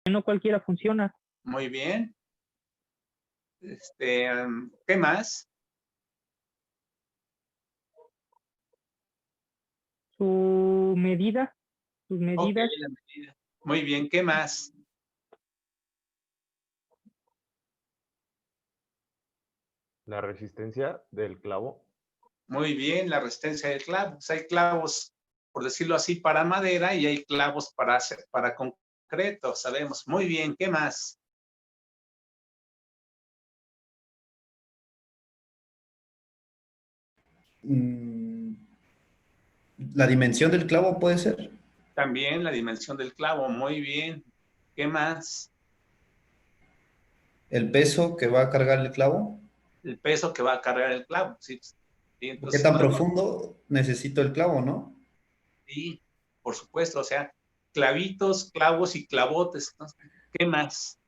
No cualquiera funciona. Muy bien. ¿Qué más? Su medida, sus Ok, medidas, la medida. Muy bien, ¿qué más? La resistencia del clavo. Muy bien, la resistencia del clavo. O sea, hay clavos, por decirlo así, para madera y hay clavos para concreto, sabemos. Muy bien, ¿qué más? La dimensión del clavo puede ser. También la dimensión del clavo, muy bien. ¿Qué más? El peso que va a cargar el clavo. El peso que va a cargar el clavo. Sí, sí, ¿Qué entonces, tan profundo necesito el clavo, no? sí, por supuesto, o sea, clavitos, clavos y clavotes. ¿Qué más?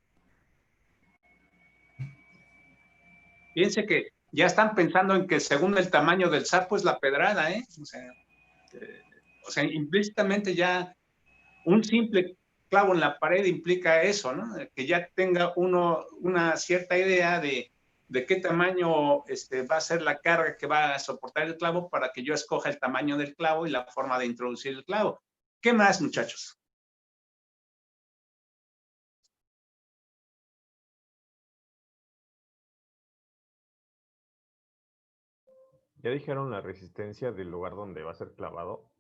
Piense que ya están pensando en que según el tamaño del sapo es la pedrada, ¿eh? O sea, implícitamente ya un simple clavo en la pared implica eso, ¿no? Que ya tenga uno una cierta idea de qué tamaño va a ser la carga que va a soportar el clavo para que yo escoja el tamaño del clavo y la forma de introducir el clavo. ¿Qué más, muchachos? ¿Ya dijeron la resistencia del lugar donde va a ser clavado?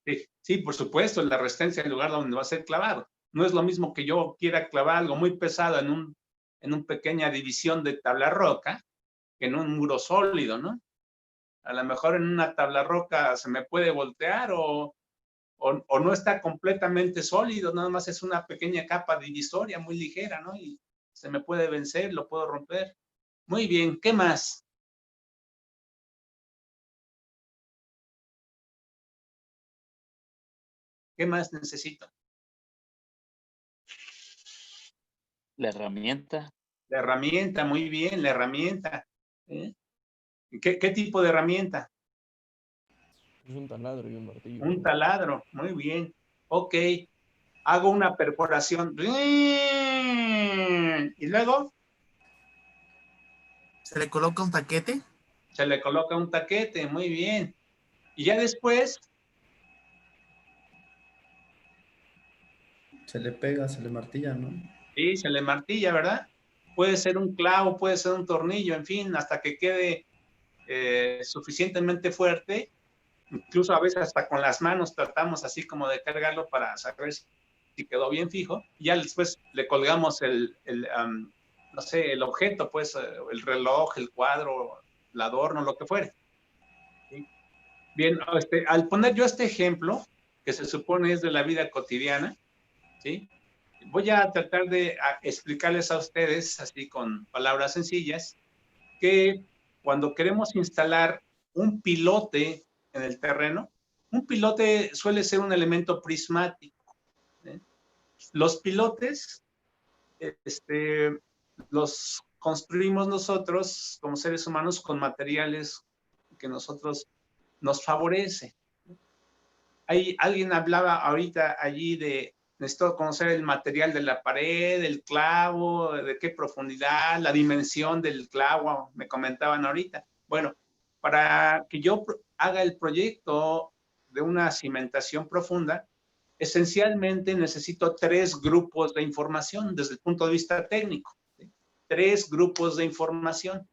Sí, sí, por supuesto, la resistencia del lugar donde va a ser clavado. No es lo mismo que yo quiera clavar algo muy pesado en una pequeña división de tabla roca que en un muro sólido, ¿no? A lo mejor en una tabla roca se me puede voltear o no está completamente sólido, nada más es una pequeña capa divisoria muy ligera, ¿no? Y se me puede vencer, lo puedo romper. Muy bien, ¿qué más? ¿Qué más necesito? La herramienta. La herramienta, muy bien, la herramienta. ¿Eh? ¿Qué tipo de herramienta? Es un taladro y un martillo. Un taladro, muy bien. Ok, hago una perforación. Y luego ¿Se le coloca un taquete? se le coloca un taquete, muy bien. Y ya después Se le pega, se le martilla, ¿no? sí, se le martilla, ¿verdad? Puede ser un clavo, puede ser un tornillo, en fin, hasta que quede suficientemente fuerte. Incluso a veces hasta con las manos tratamos así como de cargarlo para saber si quedó bien fijo. Y ya después le colgamos no sé, el objeto, pues, el reloj, el cuadro, el adorno, lo que fuere. ¿Sí? Bien, al poner yo este ejemplo, que se supone es de la vida cotidiana, ¿sí? Voy a tratar de explicarles a ustedes, así con palabras sencillas, que cuando queremos instalar un pilote en el terreno, un pilote suele ser un elemento prismático. ¿Eh? Los pilotes los construimos nosotros como seres humanos con materiales que nosotros nos favorece. Alguien hablaba ahorita allí de necesito conocer el material de la pared, el clavo, de qué profundidad, la dimensión del clavo, me comentaban ahorita. Bueno, para que yo haga el proyecto de una cimentación profunda, esencialmente necesito 3 grupos de información desde el punto de vista técnico. ¿Sí? 3 grupos de información.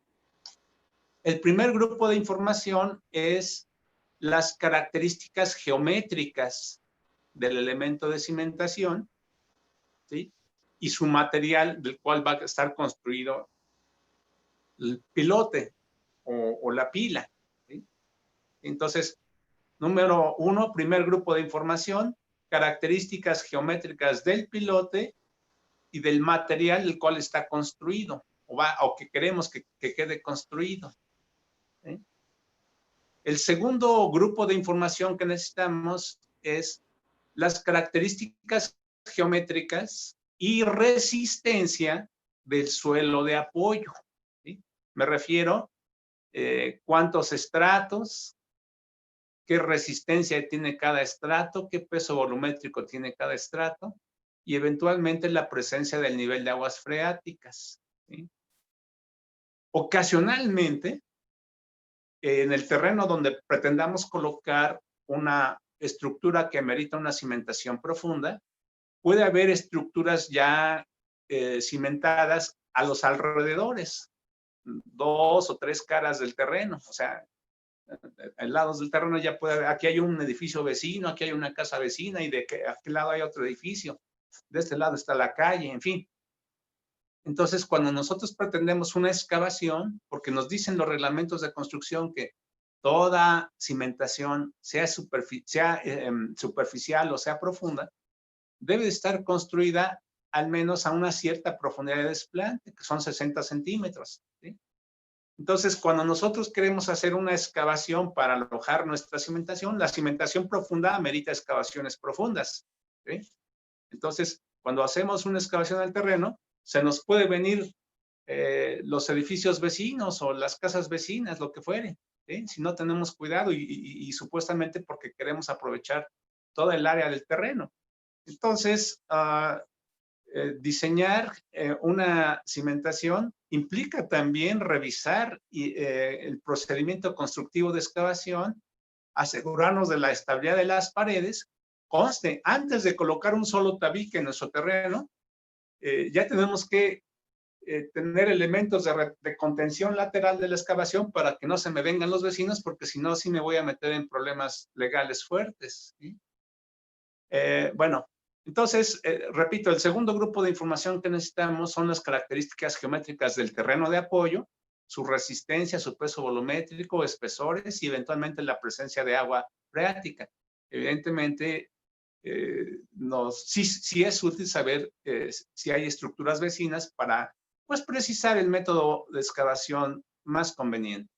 El primer grupo de información es las características geométricas del elemento de cimentación, ¿sí? Y su material del cual va a estar construido el pilote o la pila. ¿Sí? Entonces, número 1, primer grupo de información, características geométricas del pilote y del material del cual está construido o que queremos que quede construido. ¿Sí? El segundo grupo de información que necesitamos es las características geométricas y resistencia del suelo de apoyo. ¿Sí? Me refiero cuántos estratos, qué resistencia tiene cada estrato, qué peso volumétrico tiene cada estrato, y eventualmente la presencia del nivel de aguas freáticas, ¿sí? Ocasionalmente, en el terreno donde pretendamos colocar una estructura que amerita una cimentación profunda, puede haber estructuras ya cimentadas a los alrededores, 2 o 3 caras del terreno, o sea, en lados del terreno ya puede haber, aquí hay un edificio vecino, aquí hay una casa vecina y de aquel lado hay otro edificio, de este lado está la calle, en fin. Entonces, cuando nosotros pretendemos una excavación, porque nos dicen los reglamentos de construcción que toda cimentación, sea superficial o sea profunda, debe estar construida al menos a una cierta profundidad de desplante, que son 60 centímetros, ¿sí? Entonces, cuando nosotros queremos hacer una excavación para alojar nuestra cimentación, la cimentación profunda amerita excavaciones profundas, ¿sí? Entonces, cuando hacemos una excavación al terreno, se nos puede venir los edificios vecinos o las casas vecinas, lo que fuere, ¿sí? Si no tenemos cuidado y supuestamente porque queremos aprovechar toda el área del terreno. Entonces, diseñar una cimentación implica también revisar el procedimiento constructivo de excavación, asegurarnos de la estabilidad de las paredes. Conste, antes de colocar un solo tabique en nuestro terreno, ya tenemos que tener elementos de contención lateral de la excavación para que no se me vengan los vecinos, porque si no, sí me voy a meter en problemas legales fuertes, ¿sí? Bueno, entonces, repito, el segundo grupo de información que necesitamos son las características geométricas del terreno de apoyo, su resistencia, su peso volumétrico, espesores y eventualmente la presencia de agua freática. Evidentemente, sí es útil saber si hay estructuras vecinas para, pues, precisar el método de excavación más conveniente.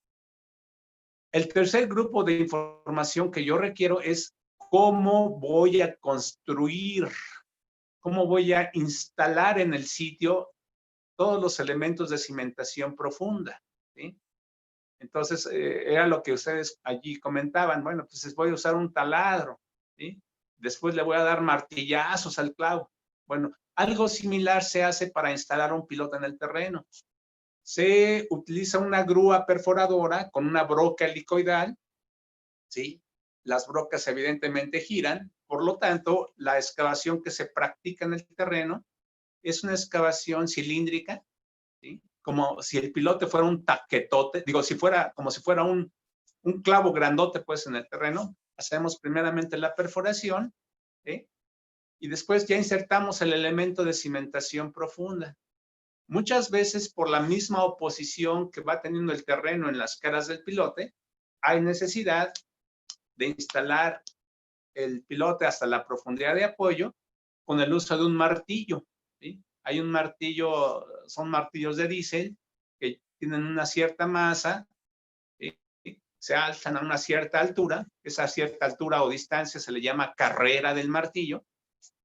El tercer grupo de información que yo requiero es cómo voy a construir, cómo voy a instalar en el sitio todos los elementos de cimentación profunda, ¿sí? Entonces, era lo que ustedes allí comentaban. Bueno, pues voy a usar un taladro, ¿sí? Después le voy a dar martillazos al clavo. Bueno, algo similar se hace para instalar un piloto en el terreno. Se utiliza una grúa perforadora con una broca helicoidal, ¿sí? Las brocas evidentemente giran, por lo tanto, la excavación que se practica en el terreno es una excavación cilíndrica, ¿sí? Como si el pilote fuera un taquetote, digo, como si fuera un clavo grandote, pues, en el terreno. Hacemos primeramente la perforación, ¿sí? Y después ya insertamos el elemento de cimentación profunda. Muchas veces, por la misma oposición que va teniendo el terreno en las caras del pilote, hay necesidad de instalar el pilote hasta la profundidad de apoyo con el uso de un martillo, ¿sí? Hay un martillo, son martillos de diésel que tienen una cierta masa, ¿sí? Se alzan a una cierta altura, esa cierta altura o distancia se le llama carrera del martillo,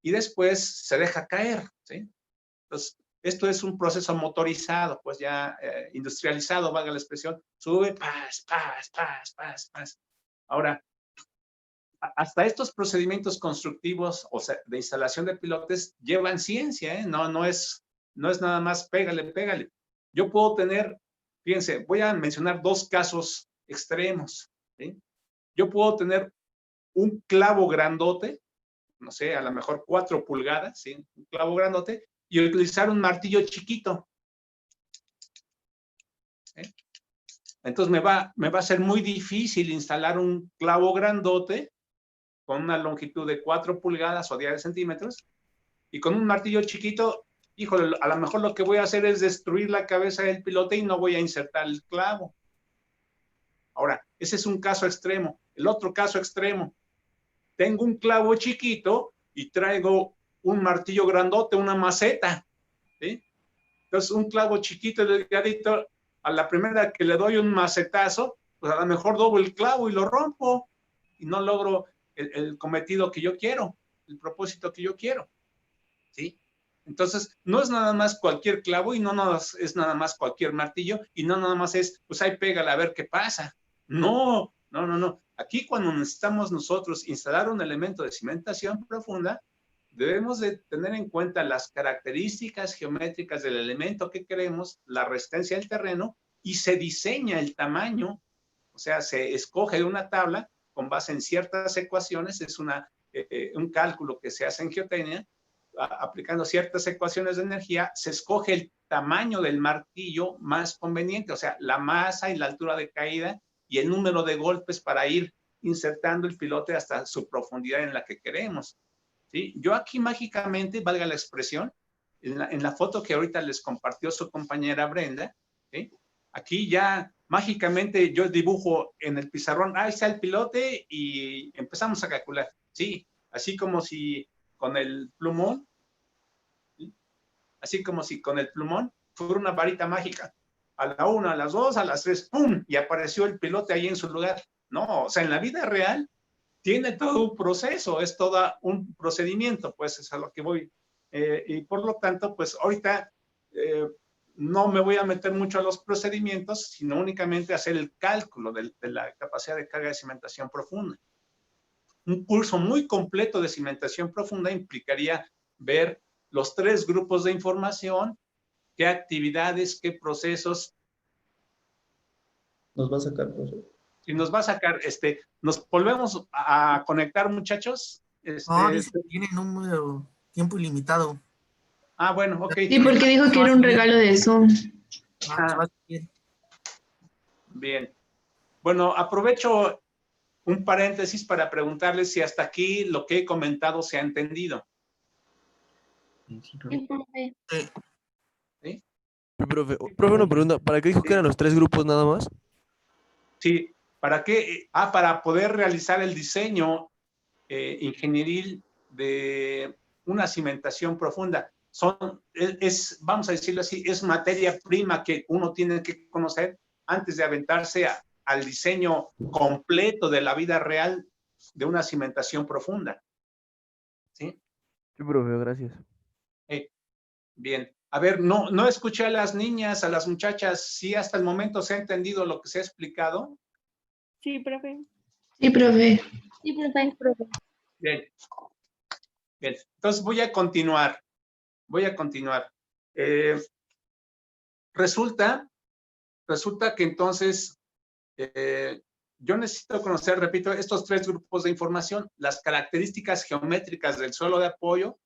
y después se deja caer, ¿sí? Entonces, esto es un proceso motorizado, pues ya industrializado, valga la expresión, sube, pas, pas, pas, pas, pas. Ahora, hasta estos procedimientos constructivos, o sea, de instalación de pilotes, llevan ciencia, ¿eh? No es nada más pégale, pégale. Yo puedo tener, fíjense, voy a mencionar 2 casos extremos, ¿sí? Yo puedo tener un clavo grandote, no sé, a lo mejor 4 pulgadas, ¿sí? Un clavo grandote, y utilizar un martillo chiquito, ¿sí? Entonces me va a ser muy difícil instalar un clavo grandote con una longitud de 4 pulgadas o 10 centímetros, y con un martillo chiquito, híjole, a lo mejor lo que voy a hacer es destruir la cabeza del pilote y no voy a insertar el clavo. Ahora, ese es un caso extremo. El otro caso extremo, tengo un clavo chiquito y traigo un martillo grandote, una maceta, ¿sí? Entonces, un clavo chiquito y delgadito, a la primera que le doy un macetazo, pues a lo mejor doblo el clavo y lo rompo y no logro el cometido que yo quiero, el propósito que yo quiero, ¿sí? Entonces, no es nada más cualquier clavo y no es nada más cualquier martillo y no nada más es, pues ahí pégale a ver qué pasa. No. Aquí cuando necesitamos nosotros instalar un elemento de cimentación profunda, debemos de tener en cuenta las características geométricas del elemento que queremos, la resistencia del terreno, y se diseña el tamaño, o sea, se escoge de una tabla con base en ciertas ecuaciones, es un cálculo que se hace en geotecnia, aplicando ciertas ecuaciones de energía, se escoge el tamaño del martillo más conveniente, o sea, la masa y la altura de caída y el número de golpes para ir insertando el pilote hasta su profundidad en la que queremos. ¿Sí? Yo aquí mágicamente, valga la expresión, en la foto que ahorita les compartió su compañera Brenda, ¿sí? Aquí ya mágicamente yo dibujo en el pizarrón, ahí está el pilote y empezamos a calcular. Sí, así como si con el plumón, ¿sí? Así como si con el plumón fuera una varita mágica. A la 1, a las 2, a las 3, ¡pum! Y apareció el pilote ahí en su lugar. No, o sea, en la vida real tiene todo un proceso, es todo un procedimiento, pues es a lo que voy. Y por lo tanto, pues ahorita no me voy a meter mucho a los procedimientos, sino únicamente a hacer el cálculo de la capacidad de carga de cimentación profunda. Un curso muy completo de cimentación profunda implicaría ver los 3 grupos de información, qué actividades, qué procesos. Nos va a sacar, profesor. Y nos va a sacar, nos volvemos a conectar, muchachos. No, dice que tiene número, tiempo ilimitado. Ah, bueno, ok. Sí, porque dijo que era un regalo de Zoom. Bien. Bueno, aprovecho un paréntesis para preguntarles si hasta aquí lo que he comentado se ha entendido. Sí, profe. ¿Sí? Profe, una pregunta. ¿Para qué dijo que eran los 3 grupos nada más? Sí, ¿para qué? Para poder realizar el diseño ingenieril de una cimentación profunda. Vamos a decirlo así, es materia prima que uno tiene que conocer antes de aventarse al diseño completo de la vida real de una cimentación profunda. ¿Sí? Sí, profe, gracias. Bien. A ver, no escuché a las niñas, a las muchachas. ¿Sí hasta el momento se ha entendido lo que se ha explicado? Sí, profe. Sí, profe. Sí, profe. Bien. Bien. Entonces voy a continuar. Resulta que entonces yo necesito conocer, repito, estos 3 grupos de información, las características geométricas del suelo de apoyo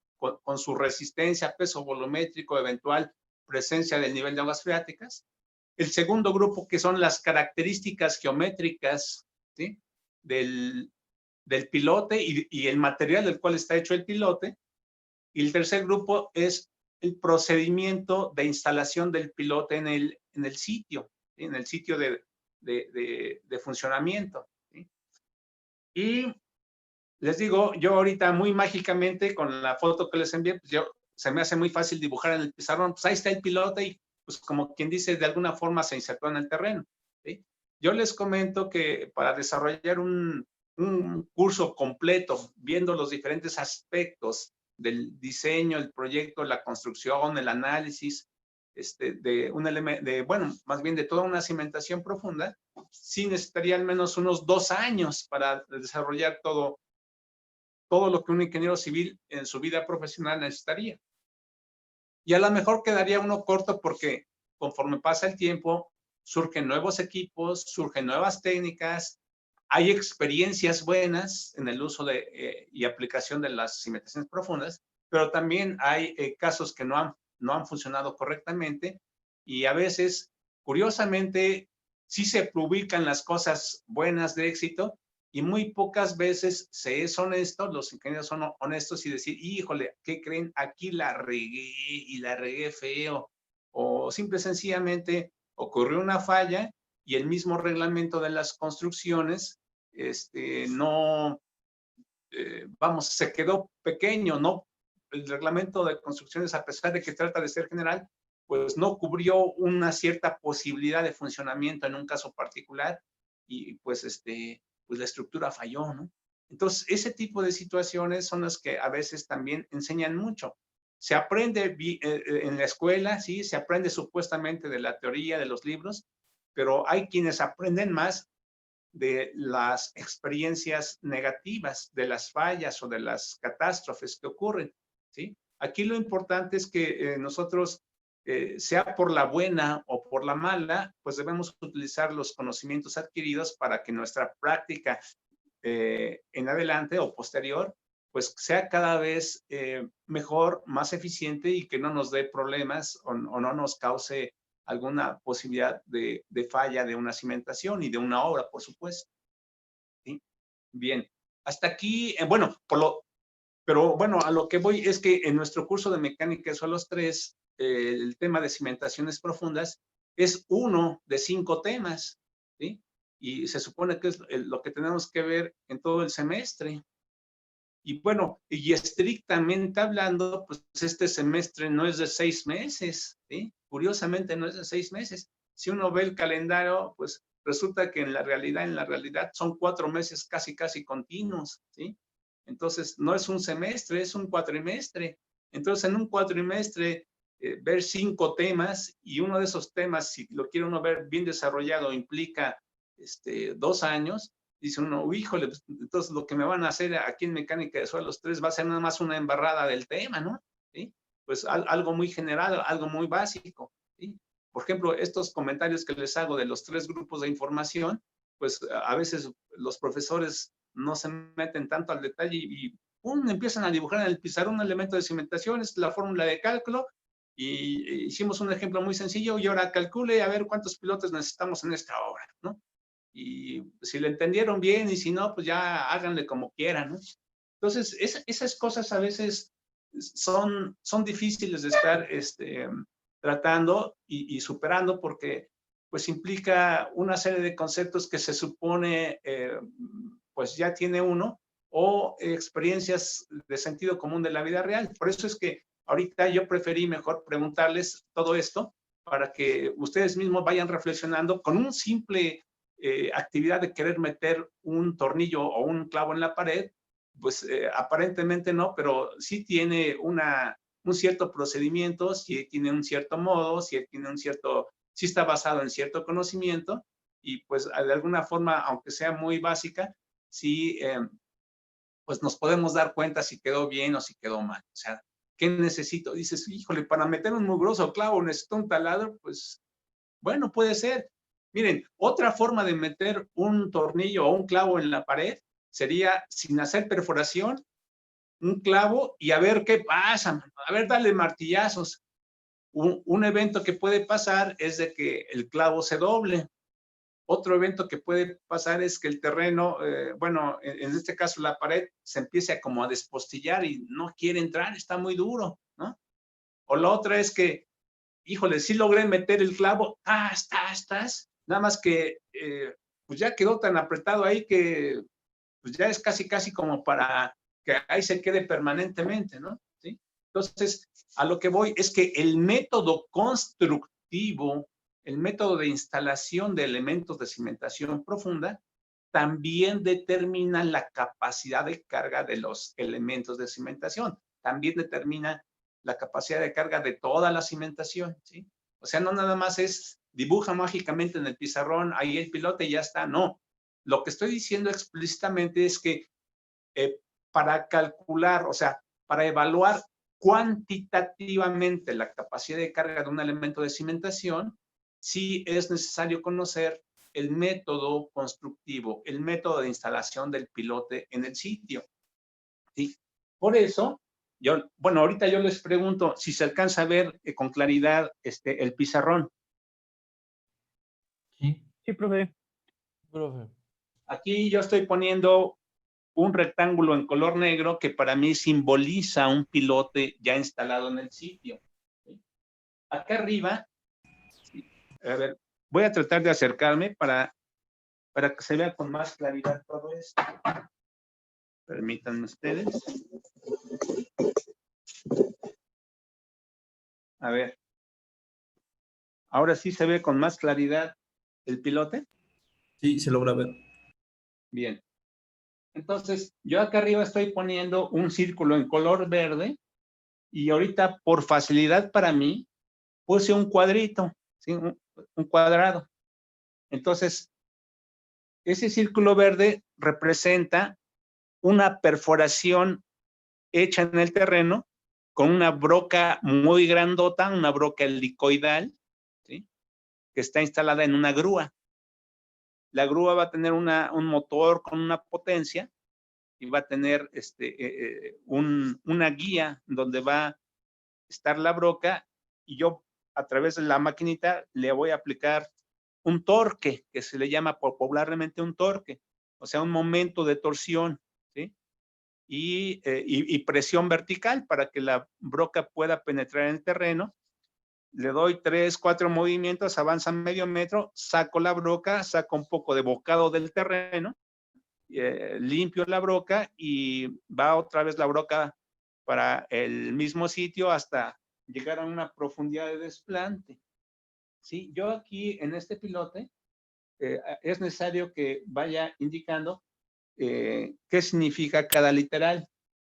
con su resistencia, peso volumétrico, eventual presencia del nivel de aguas freáticas. El segundo grupo, que son las características geométricas, ¿sí?, del pilote y el material del cual está hecho el pilote. Y el tercer grupo es el procedimiento de instalación del pilote en el sitio, ¿sí?, en el sitio de funcionamiento, ¿sí? Y les digo, yo ahorita muy mágicamente con la foto que les envié, pues se me hace muy fácil dibujar en el pizarrón, pues ahí está el pilote y pues como quien dice, de alguna forma se insertó en el terreno, ¿sí? Yo les comento que para desarrollar un curso completo, viendo los diferentes aspectos del diseño, el proyecto, la construcción, el análisis, de un elemento, más bien de toda una cimentación profunda, sí necesitaría al menos unos 2 años para desarrollar todo lo que un ingeniero civil en su vida profesional necesitaría. Y a lo mejor quedaría uno corto porque conforme pasa el tiempo, surgen nuevos equipos, surgen nuevas técnicas, hay experiencias buenas en el uso y aplicación de las cimentaciones profundas, pero también hay casos que no han funcionado correctamente y a veces, curiosamente, sí se publican las cosas buenas de éxito y muy pocas veces se es honesto, los ingenieros son honestos y decir, híjole, ¿qué creen? Aquí la regué y la regué feo. O simple y sencillamente ocurrió una falla y el mismo reglamento de las construcciones se quedó pequeño, ¿no? El reglamento de construcciones, a pesar de que trata de ser general, pues no cubrió una cierta posibilidad de funcionamiento en un caso particular y pues la estructura falló, ¿no? Entonces, ese tipo de situaciones son las que a veces también enseñan mucho. Se aprende en la escuela, sí, se aprende supuestamente de la teoría, de los libros, pero hay quienes aprenden más de las experiencias negativas, de las fallas o de las catástrofes que ocurren, ¿sí? Aquí lo importante es que nosotros, sea por la buena o por la mala, pues debemos utilizar los conocimientos adquiridos para que nuestra práctica en adelante o posterior, pues sea cada vez mejor, más eficiente y que no nos dé problemas o no nos cause alguna posibilidad de falla de una cimentación y de una obra, por supuesto. ¿Sí? Bien, hasta aquí, bueno, pero bueno, a lo que voy es que en nuestro curso de mecánica de suelos 3, el tema de cimentaciones profundas es uno de 5 temas, ¿sí? Y se supone que es lo que tenemos que ver en todo el semestre. Y bueno, y estrictamente hablando, pues este semestre no es de 6 meses, ¿sí? Curiosamente no es de 6 meses. Si uno ve el calendario, pues resulta que en la realidad son 4 meses casi continuos, ¿sí? Entonces, no es un semestre, es un cuatrimestre. Entonces, en un cuatrimestre, ver 5 temas y uno de esos temas, si lo quiere uno ver bien desarrollado, implica 2 años. Dice uno, híjole, pues, entonces lo que me van a hacer aquí en mecánica de suelos 3 va a ser nada más una embarrada del tema, ¿no? ¿Sí? Pues algo muy general, algo muy básico, ¿sí? Por ejemplo, estos comentarios que les hago de los 3 grupos de información, pues a veces los profesores no se meten tanto al detalle y empiezan a dibujar en el pizarrón un elemento de cimentación, es la fórmula de cálculo, y hicimos un ejemplo muy sencillo, y ahora calcule a ver cuántos pilotes necesitamos en esta obra, ¿no? Y si lo entendieron bien, y si no, pues ya háganle como quieran, ¿no? Entonces, esas cosas a veces son difíciles de estar tratando y superando, porque pues implica una serie de conceptos que se supone pues ya tiene uno, o experiencias de sentido común de la vida real. Por eso es que ahorita yo preferí mejor preguntarles todo esto para que ustedes mismos vayan reflexionando con un simple actividad de querer meter un tornillo o un clavo en la pared. Pues aparentemente no, pero sí tiene un cierto procedimiento, sí tiene un cierto modo, sí está basado en cierto conocimiento, y pues de alguna forma, aunque sea muy básica, sí, pues nos podemos dar cuenta si quedó bien o si quedó mal. O sea, ¿qué necesito? Dices, híjole, para meter un mugroso clavo necesito un taladro. Pues bueno, puede ser. Miren, otra forma de meter un tornillo o un clavo en la pared sería, sin hacer perforación, un clavo y a ver qué pasa. A ver, dale martillazos. Un evento que puede pasar es de que el clavo se doble. Otro evento que puede pasar es que el terreno, bueno, en este caso la pared, se empiece como a despostillar y no quiere entrar, está muy duro, ¿no? O la otra es que, híjole, sí logré meter el clavo, estás, nada más que pues ya quedó tan apretado ahí que pues ya es casi como para que ahí se quede permanentemente, ¿no? ¿Sí? Entonces, a lo que voy es que el método constructivo, el método de instalación de elementos de cimentación profunda, también determina la capacidad de carga de los elementos de cimentación, también determina la capacidad de carga de toda la cimentación, ¿sí? O sea, no nada más es dibuja mágicamente en el pizarrón, ahí el pilote y ya está, no. Lo que estoy diciendo explícitamente es que para calcular, o sea, para evaluar cuantitativamente la capacidad de carga de un elemento de cimentación, sí es necesario conocer el método constructivo, el método de instalación del pilote en el sitio, ¿sí? Por eso, bueno, ahorita yo les pregunto si se alcanza a ver con claridad el pizarrón. Sí, profe. Profe. Aquí yo estoy poniendo un rectángulo en color negro que para mí simboliza un pilote ya instalado en el sitio. Acá arriba, a ver, voy a tratar de acercarme para que se vea con más claridad todo esto. Permítanme ustedes. A ver. ¿Ahora sí se ve con más claridad el pilote? Sí, se logra ver. Bien. Entonces, yo acá arriba estoy poniendo un círculo en color verde y ahorita, por facilidad para mí, puse un cuadrito, ¿sí? Un cuadrado. Entonces, Ese círculo verde representa una perforación hecha en el terreno con una broca muy grandota, una broca helicoidal, ¿sí? Que está instalada en una grúa. La grúa va a tener un motor con una potencia y va a tener una guía donde va a estar la broca, y yo a través de la maquinita le voy a aplicar un torque, que se le llama popularmente un torque, o sea, un momento de torsión, ¿sí? Y presión vertical para que la broca pueda penetrar en el terreno. Le doy 3, 4 movimientos, avanza medio metro, saco la broca, saco un poco de bocado del terreno, limpio la broca y va otra vez la broca para el mismo sitio hasta llegar a una profundidad de desplante. ¿Sí? Yo aquí en este pilote es necesario que vaya indicando qué significa cada literal.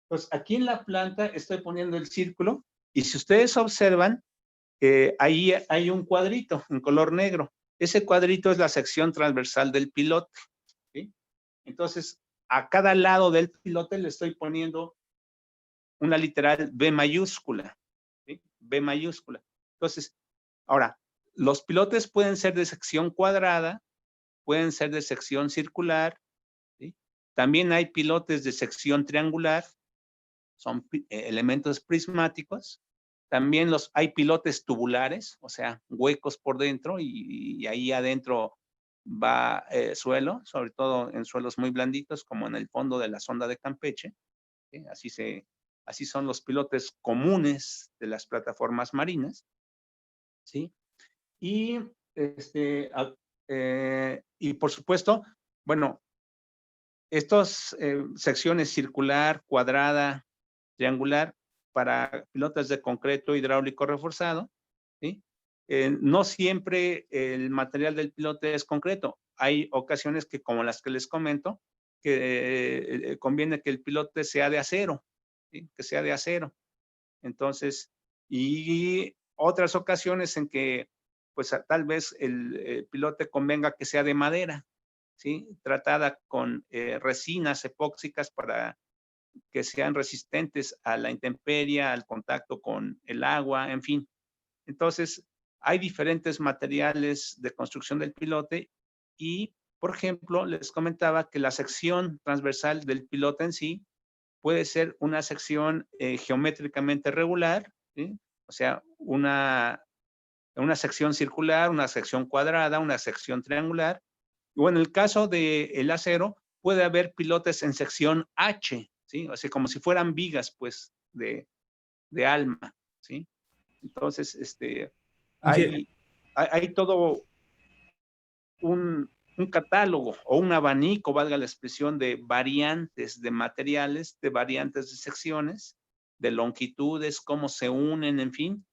Pues aquí en la planta estoy poniendo el círculo y si ustedes observan, ahí hay un cuadrito en color negro. Ese cuadrito es la sección transversal del pilote, ¿sí? Entonces, a cada lado del pilote le estoy poniendo una literal B mayúscula, ¿sí? B mayúscula. Entonces, ahora, los pilotes pueden ser de sección cuadrada, pueden ser de sección circular, ¿sí? También hay pilotes de sección triangular, son elementos prismáticos. También hay pilotes tubulares, o sea, huecos por dentro y ahí adentro va suelo, sobre todo en suelos muy blanditos, como en el fondo de la sonda de Campeche. ¿Sí? Así son los pilotes comunes de las plataformas marinas. ¿Sí? Y por supuesto, bueno, estas secciones circular, cuadrada, triangular, para pilotes de concreto hidráulico reforzado, ¿sí? No siempre el material del pilote es concreto. Hay ocasiones que, como las que les comento, que conviene que el pilote sea de acero, ¿sí? Que sea de acero. Entonces, y otras ocasiones en que, pues tal vez el pilote convenga que sea de madera, ¿sí? Tratada con resinas epóxicas para que sean resistentes a la intemperie, al contacto con el agua, en fin. Entonces, hay diferentes materiales de construcción del pilote y, por ejemplo, les comentaba que la sección transversal del pilote en sí puede ser una sección geométricamente regular, ¿sí? O sea, una sección circular, una sección cuadrada, una sección triangular. O en el caso del acero, puede haber pilotes en sección H, ¿sí? O sea, como si fueran vigas, pues, de alma, ¿sí? Entonces, hay todo un catálogo o un abanico, valga la expresión, de variantes de materiales, de variantes de secciones, de longitudes, cómo se unen, en fin,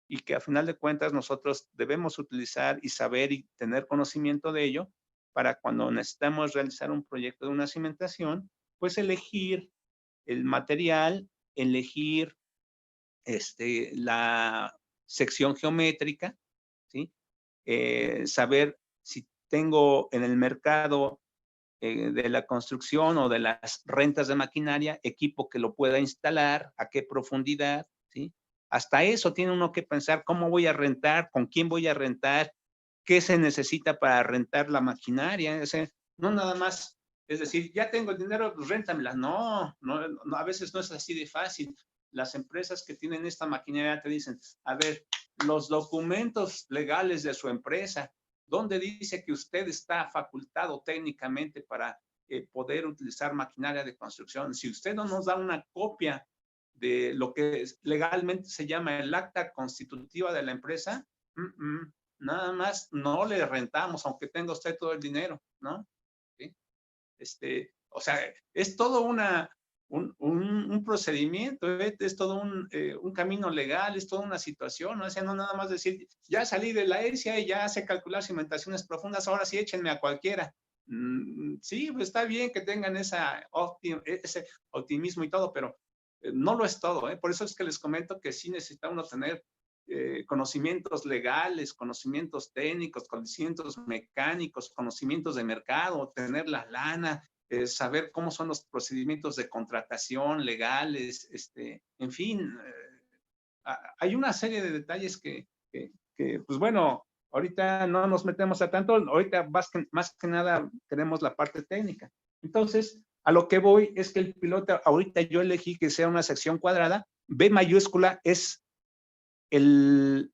y que a final de cuentas nosotros debemos utilizar y saber y tener conocimiento de ello para cuando necesitamos realizar un proyecto de una cimentación, pues elegir el material, elegir la sección geométrica, ¿sí? Saber si tengo en el mercado de la construcción o de las rentas de maquinaria equipo que lo pueda instalar, a qué profundidad, ¿sí? Hasta eso tiene uno que pensar, ¿cómo voy a rentar? ¿Con quién voy a rentar? ¿Qué se necesita para rentar la maquinaria? O sea, no nada más, es decir, ya tengo el dinero, pues réntamela. No, a veces no es así de fácil. Las empresas que tienen esta maquinaria te dicen, a ver, los documentos legales de su empresa, ¿dónde dice que usted está facultado técnicamente para poder utilizar maquinaria de construcción? Si usted no nos da una copia de lo que legalmente se llama el acta constitutiva de la empresa, nada más no le rentamos, aunque tenga usted todo el dinero, ¿no? ¿Sí? O sea, es todo un procedimiento, es todo un camino legal, es toda una situación, ¿no? O sea, no nada más decir, ya salí de la ESIA y ya sé calcular cimentaciones profundas, ahora sí échenme a cualquiera. Sí, pues está bien que tengan ese optimismo y todo, pero no lo es todo, ¿eh? Por eso es que les comento que sí necesita uno tener conocimientos legales, conocimientos técnicos, conocimientos mecánicos, conocimientos de mercado, tener la lana, saber cómo son los procedimientos de contratación legales, en fin, hay una serie de detalles que, pues bueno, ahorita no nos metemos a tanto, ahorita más que nada tenemos la parte técnica. Entonces, a lo que voy es que el piloto, ahorita yo elegí que sea una sección cuadrada, B mayúscula es el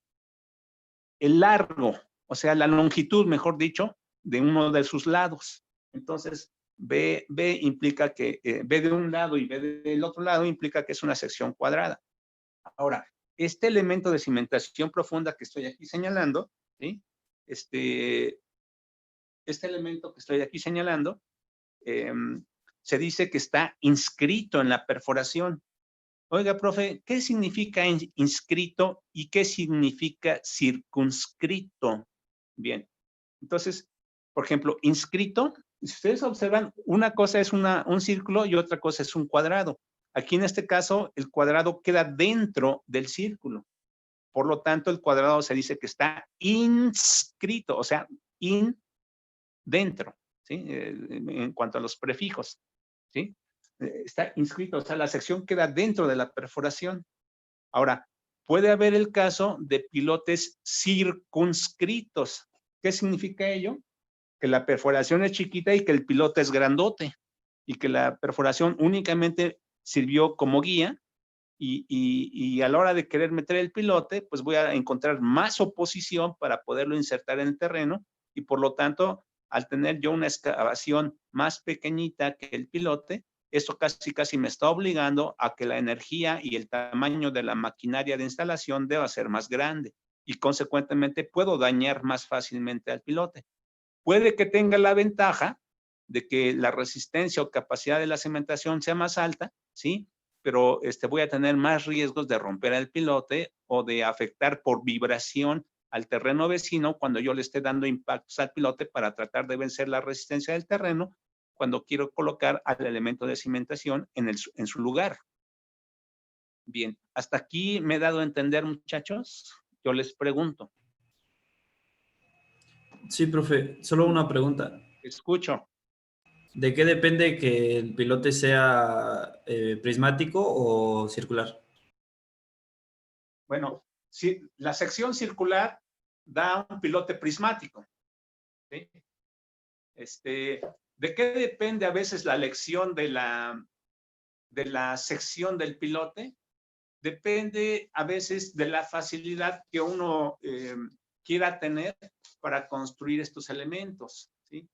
largo, o sea, la longitud, mejor dicho, de uno de sus lados. Entonces, B implica que B de un lado y B del otro lado implica que es una sección cuadrada. Ahora, este elemento de cimentación profunda que estoy aquí señalando, ¿sí? Este elemento que estoy aquí señalando, se dice que está inscrito en la perforación. Oiga, profe, ¿qué significa inscrito y qué significa circunscrito? Bien, entonces, por ejemplo, inscrito, si ustedes observan, una cosa es un círculo y otra cosa es un cuadrado. Aquí en este caso, el cuadrado queda dentro del círculo. Por lo tanto, el cuadrado se dice que está inscrito, o sea, dentro, ¿sí? En cuanto a los prefijos, ¿sí? Está inscrito, o sea, la sección queda dentro de la perforación. Ahora, puede haber el caso de pilotes circunscritos. ¿Qué significa ello? Que la perforación es chiquita y que el pilote es grandote y que la perforación únicamente sirvió como guía y a la hora de querer meter el pilote, pues voy a encontrar más oposición para poderlo insertar en el terreno y por lo tanto, al tener yo una excavación más pequeñita que el pilote, esto casi me está obligando a que la energía y el tamaño de la maquinaria de instalación deba ser más grande y consecuentemente puedo dañar más fácilmente al pilote. Puede que tenga la ventaja de que la resistencia o capacidad de la cimentación sea más alta, ¿sí? Pero voy a tener más riesgos de romper al pilote o de afectar por vibración al terreno vecino cuando yo le esté dando impactos al pilote para tratar de vencer la resistencia del terreno cuando quiero colocar al elemento de cimentación en su lugar. Bien, hasta aquí me he dado a entender, muchachos. Yo les pregunto. Sí, profe, solo una pregunta. Escucho. ¿De qué depende que el pilote sea prismático o circular? Bueno, si la sección circular da un pilote prismático, ¿sí? ¿De qué depende a veces la elección de la sección del pilote? Depende a veces de la facilidad que uno quiera tener para construir estos elementos, ¿sí?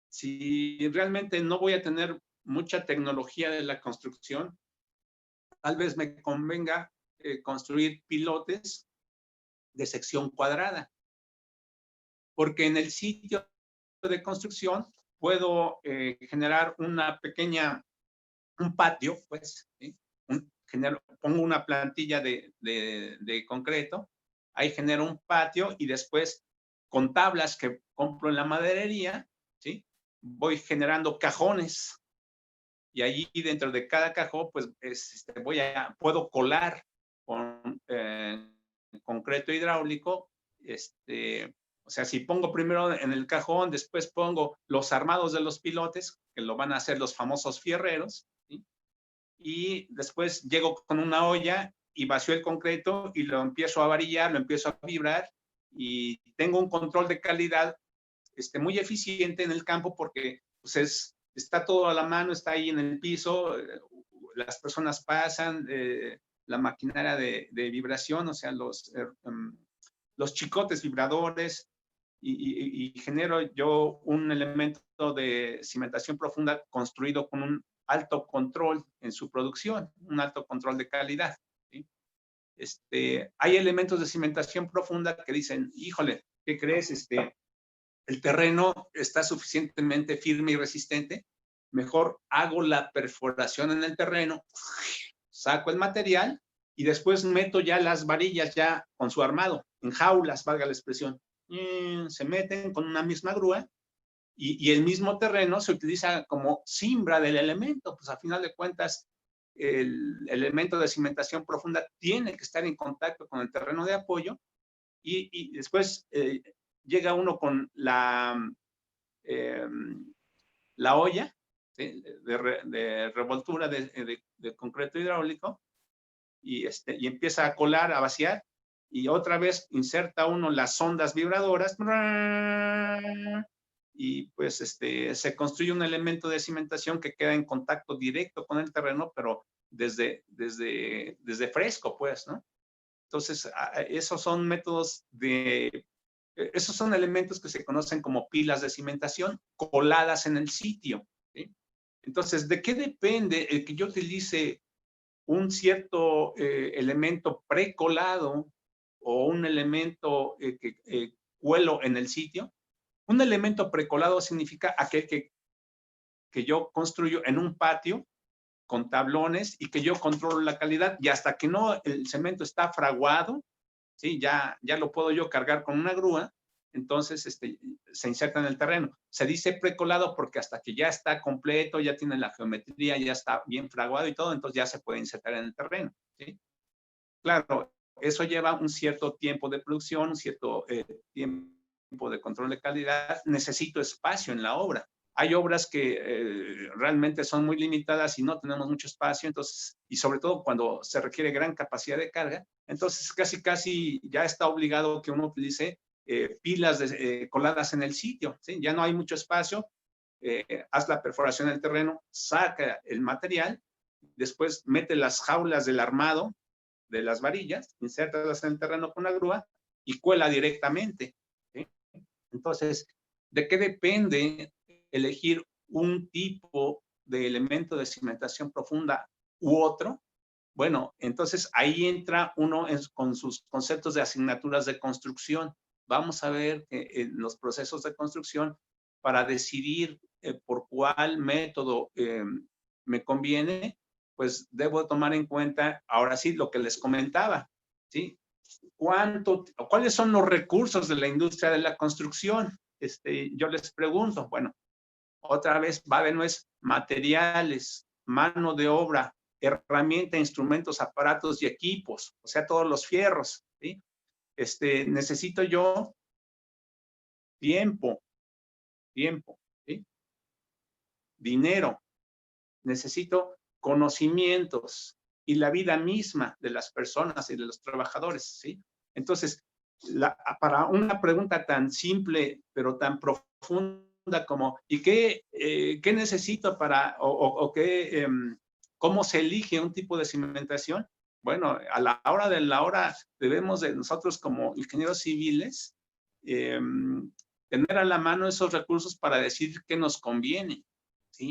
Si realmente no voy a tener mucha tecnología de la construcción, tal vez me convenga construir pilotes de sección cuadrada, porque en el sitio de construcción puedo generar un patio, pues, ¿sí? Pongo una plantilla de concreto, ahí genero un patio y después con tablas que compro en la maderería, ¿sí? Voy generando cajones y allí dentro de cada cajón, pues, puedo colar con concreto hidráulico, o sea, si pongo primero en el cajón, después pongo los armados de los pilotes, que lo van a hacer los famosos fierreros, ¿sí? Y después llego con una olla y vacío el concreto y lo empiezo a varillar, lo empiezo a vibrar y tengo un control de calidad muy eficiente en el campo porque pues está todo a la mano, está ahí en el piso, las personas pasan, la maquinaria de vibración, o sea, los chicotes vibradores y genero yo un elemento de cimentación profunda construido con un alto control en su producción, un alto control de calidad, ¿sí? Hay elementos de cimentación profunda que dicen, híjole, ¿qué crees? El terreno está suficientemente firme y resistente, mejor hago la perforación en el terreno, saco el material y después meto ya las varillas ya con su armado, en jaulas, valga la expresión. Se meten con una misma grúa y el mismo terreno se utiliza como cimbra del elemento, pues a final de cuentas el elemento de cimentación profunda tiene que estar en contacto con el terreno de apoyo y después llega uno con la olla, ¿sí? de revoltura de concreto hidráulico y empieza a colar, a vaciar y otra vez inserta uno las sondas vibradoras y pues se construye un elemento de cimentación que queda en contacto directo con el terreno, pero desde fresco, pues, ¿no? Entonces, esos son métodos esos son elementos que se conocen como pilas de cimentación coladas en el sitio, ¿sí? Entonces, ¿de qué depende el que yo utilice un cierto elemento precolado o un elemento que cuelo en el sitio? Un elemento precolado significa aquel que yo construyo en un patio con tablones y que yo controlo la calidad y hasta que no el cemento está fraguado, ¿sí? Ya lo puedo yo cargar con una grúa, entonces se inserta en el terreno. Se dice precolado porque hasta que ya está completo, ya tiene la geometría, ya está bien fraguado y todo, entonces ya se puede insertar en el terreno, ¿sí? Claro, eso lleva un cierto tiempo de producción, un cierto tiempo de control de calidad. Necesito espacio en la obra. Hay obras que realmente son muy limitadas y no tenemos mucho espacio, entonces, y sobre todo cuando se requiere gran capacidad de carga, entonces casi ya está obligado que uno utilice pilas coladas en el sitio, ¿sí? Ya no hay mucho espacio, haz la perforación del terreno, saca el material, después mete las jaulas del armado, de las varillas, insértalas en el terreno con la grúa y cuela directamente, ¿sí? Entonces, ¿de qué depende elegir un tipo de elemento de cimentación profunda u otro? Bueno, entonces ahí entra uno con sus conceptos de asignaturas de construcción. Vamos a ver en los procesos de construcción para decidir por cuál método me conviene, pues debo tomar en cuenta, ahora sí, lo que les comentaba, ¿sí? ¿Cuáles son los recursos de la industria de la construcción? Yo les pregunto, bueno, otra vez va de nuez, materiales, mano de obra, herramienta, instrumentos, aparatos y equipos, o sea, todos los fierros, ¿sí? Necesito yo tiempo, ¿sí? Dinero, necesito conocimientos y la vida misma de las personas y de los trabajadores, ¿sí? Entonces, para una pregunta tan simple, pero tan profunda como, ¿y qué necesito para, cómo se elige un tipo de cimentación? Bueno, a la hora de la hora debemos de nosotros como ingenieros civiles tener a la mano esos recursos para decir qué nos conviene, ¿sí?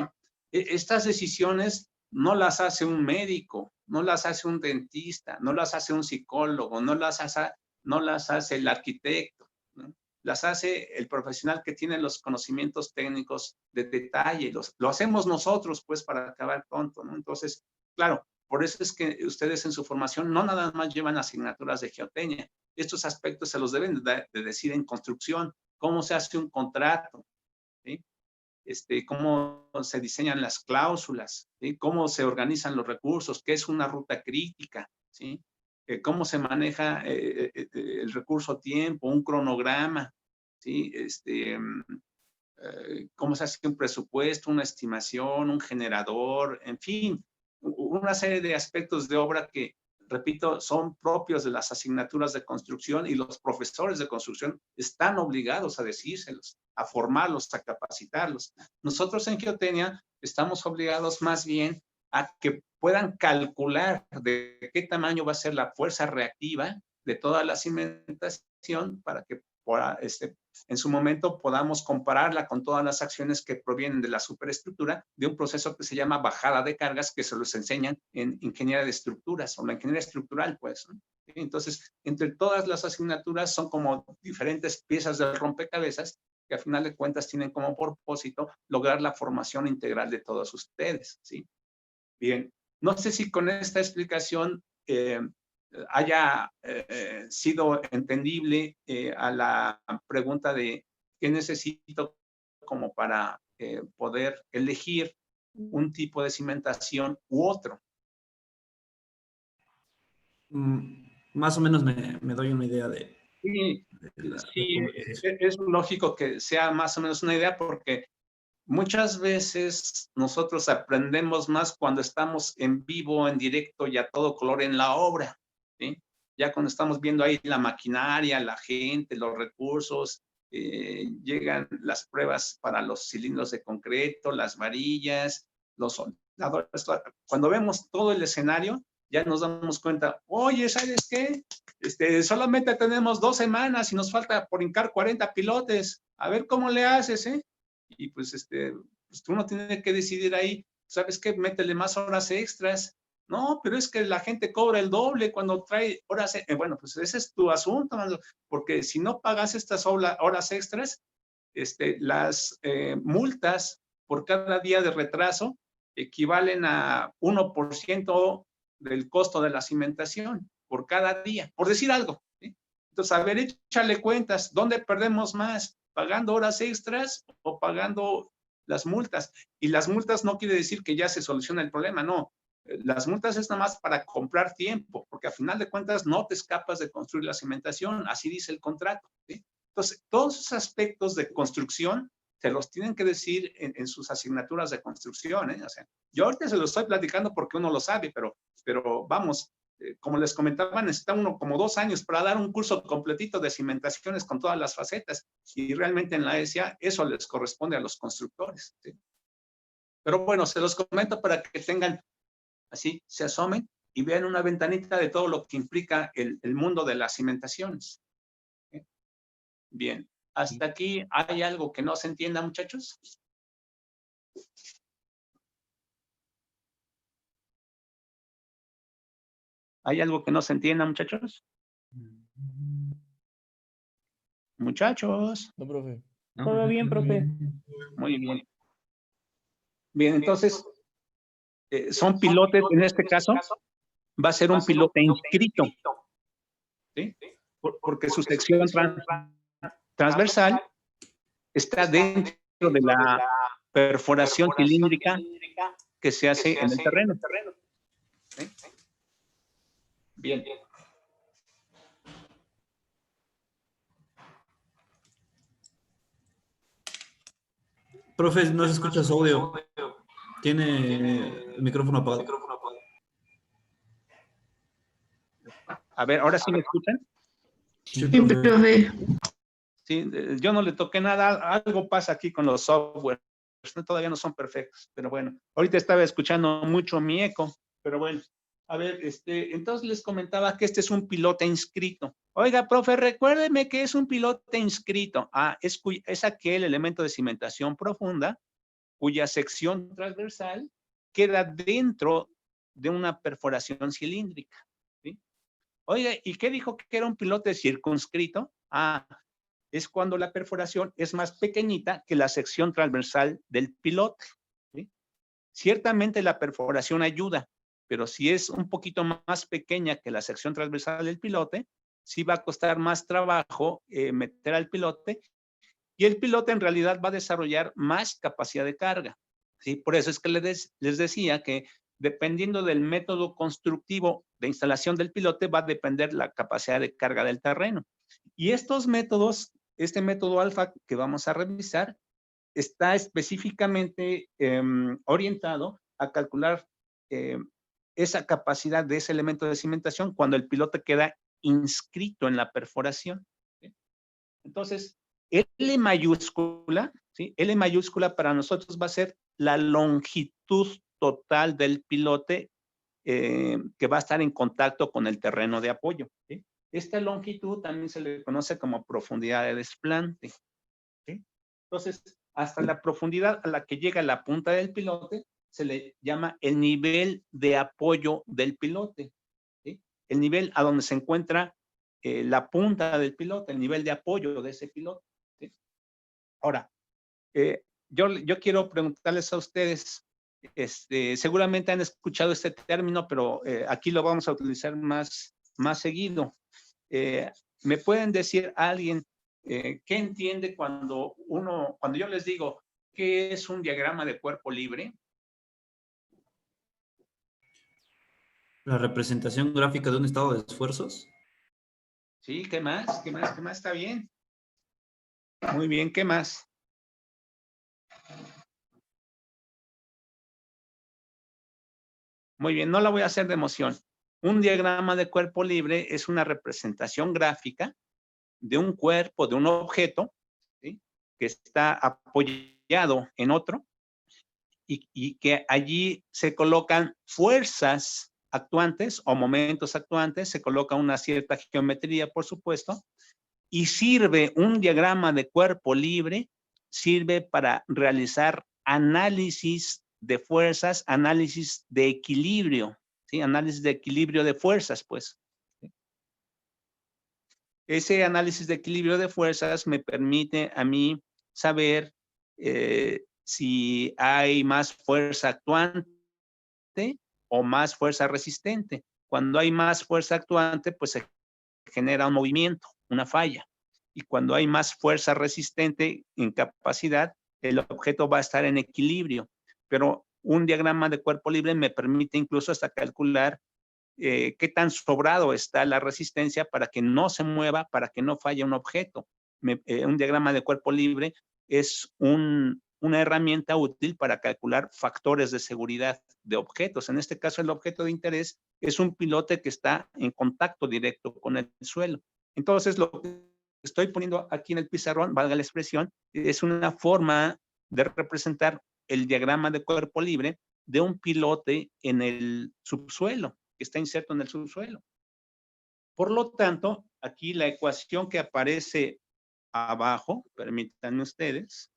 Estas decisiones no las hace un médico, no las hace un dentista, no las hace un psicólogo, no las hace el arquitecto, ¿no? Las hace el profesional que tiene los conocimientos técnicos de detalle, lo hacemos nosotros, pues, para acabar pronto, ¿no? Entonces, claro, por eso es que ustedes en su formación no nada más llevan asignaturas de geotecnia. Estos aspectos se los deben de decir en construcción, cómo se hace un contrato, ¿sí? Cómo se diseñan las cláusulas, ¿sí? Cómo se organizan los recursos, qué es una ruta crítica, ¿sí? Cómo se maneja el recurso tiempo, un cronograma, ¿sí? Cómo se hace un presupuesto, una estimación, un generador, en fin, una serie de aspectos de obra que, repito, son propios de las asignaturas de construcción y los profesores de construcción están obligados a decírselos, a formarlos, a capacitarlos. Nosotros en geotecnia estamos obligados más bien a que puedan calcular de qué tamaño va a ser la fuerza reactiva de toda la cimentación para que en su momento podamos compararla con todas las acciones que provienen de la superestructura de un proceso que se llama bajada de cargas, que se los enseñan en ingeniería de estructuras o la ingeniería estructural, pues, ¿no? Entonces, entre todas las asignaturas son como diferentes piezas del rompecabezas que a final de cuentas tienen como propósito lograr la formación integral de todos ustedes, ¿sí? Bien, no sé si con esta explicación haya sido entendible a la pregunta de qué necesito como para poder elegir un tipo de cimentación u otro. Más o menos me doy una idea de Sí, la sí, conversación. es lógico que sea más o menos una idea porque muchas veces nosotros aprendemos más cuando estamos en vivo, en directo y a todo color en la obra, ¿sí? Ya cuando estamos viendo ahí la maquinaria, la gente, los recursos, llegan las pruebas para los cilindros de concreto, las varillas, los soldadores. Cuando vemos todo el escenario, ya nos damos cuenta, oye, ¿sabes qué? Solamente tenemos 2 semanas y nos falta por hincar 40 pilotes. A ver cómo le haces, ¿eh? Y pues, pues uno tiene que decidir ahí, ¿sabes qué? Métele más horas extras. No, pero es que la gente cobra el doble cuando trae horas. Bueno, pues ese es tu asunto, porque si no pagas estas horas extras, las multas por cada día de retraso equivalen a 1% del costo de la cimentación por cada día, por decir algo, ¿sí? Entonces, a ver, échale cuentas, ¿dónde perdemos más? ¿Pagando horas extras o pagando las multas? Y las multas no quiere decir que ya se soluciona el problema, no. Las multas es nada más para comprar tiempo, porque a final de cuentas no te escapas de construir la cimentación, así dice el contrato, ¿sí? Entonces, todos esos aspectos de construcción se los tienen que decir en sus asignaturas de construcción, ¿eh? O sea, yo ahorita se lo estoy platicando porque uno lo sabe, pero vamos, como les comentaba, necesita uno como 2 años para dar un curso completito de cimentaciones con todas las facetas. Y realmente en la ESIA eso les corresponde a los constructores, ¿sí? Pero bueno, se los comento para que tengan, así, se asomen y vean una ventanita de todo lo que implica el mundo de las cimentaciones, ¿sí? Bien, hasta aquí, ¿hay algo que no se entienda, muchachos? ¿Hay algo que no se entienda, muchachos? Muchachos. No, profe. Todo bien, profe. Muy bien. Bien, entonces, son pilotes, en este caso, va a ser un pilote inscrito, ¿sí? Porque su sección transversal está dentro de la perforación cilíndrica que se hace en el terreno, ¿sí? Bien. Profe, no se escucha su audio. Tiene el micrófono apagado. A ver, ¿ahora sí me escuchan? Sí, Sí, profe. profe. Sí, yo no le toqué nada, algo pasa aquí con los software, todavía no son perfectos, pero bueno, ahorita estaba escuchando mucho mi eco, pero bueno, a ver, entonces les comentaba que este es un pilote inscrito. Oiga, profe, recuérdeme que es un pilote inscrito. Ah, es aquel elemento de cimentación profunda cuya sección transversal queda dentro de una perforación cilíndrica, ¿sí? Oiga, ¿y qué dijo que era un pilote circunscrito? Ah, es cuando la perforación es más pequeñita que la sección transversal del pilote, ¿sí? Ciertamente la perforación ayuda, pero si es un poquito más pequeña que la sección transversal del pilote, sí va a costar más trabajo meter al pilote y el pilote en realidad va a desarrollar más capacidad de carga, ¿sí? Por eso es que les decía que dependiendo del método constructivo de instalación del pilote va a depender la capacidad de carga del terreno. Y estos métodos, este método alfa que vamos a revisar, está específicamente orientado a calcular esa capacidad de ese elemento de cimentación cuando el pilote queda inscrito en la perforación, ¿sí? Entonces, L mayúscula, ¿sí? L mayúscula para nosotros va a ser la longitud total del pilote que va a estar en contacto con el terreno de apoyo, ¿sí? Esta longitud también se le conoce como profundidad de desplante, ¿sí? Entonces, hasta la profundidad a la que llega la punta del pilote se le llama el nivel de apoyo del pilote, ¿sí? El nivel a donde se encuentra la punta del pilote, el nivel de apoyo de ese pilote, ¿sí? Ahora, yo quiero preguntarles a ustedes, seguramente han escuchado este término, pero aquí lo vamos a utilizar más seguido. ¿Me pueden decir a alguien qué entiende cuando yo les digo qué es un diagrama de cuerpo libre? La representación gráfica de un estado de esfuerzos. Sí, ¿qué más? ¿Qué más? ¿Qué más? Está bien. Muy bien, ¿qué más? Muy bien, no la voy a hacer de emoción. Un diagrama de cuerpo libre es una representación gráfica de un cuerpo, de un objeto, ¿sí?, que está apoyado en otro y que allí se colocan fuerzas actuantes o momentos actuantes, se coloca una cierta geometría, por supuesto, y sirve un diagrama de cuerpo libre, sirve para realizar análisis de fuerzas, análisis de equilibrio, ¿sí? Análisis de equilibrio de fuerzas, pues. Ese análisis de equilibrio de fuerzas me permite a mí saber si hay más fuerza actuante o más fuerza resistente. Cuando hay más fuerza actuante, pues se genera un movimiento, una falla. Y cuando hay más fuerza resistente en capacidad, el objeto va a estar en equilibrio. Pero un diagrama de cuerpo libre me permite incluso hasta calcular qué tan sobrado está la resistencia para que no se mueva, para que no falle un objeto. Un diagrama de cuerpo libre es una herramienta útil para calcular factores de seguridad de objetos. En este caso, el objeto de interés es un pilote que está en contacto directo con el suelo. Entonces, lo que estoy poniendo aquí en el pizarrón, valga la expresión, es una forma de representar el diagrama de cuerpo libre de un pilote en el subsuelo, que está inserto en el subsuelo. Por lo tanto, aquí la ecuación que aparece abajo, permítanme ustedes.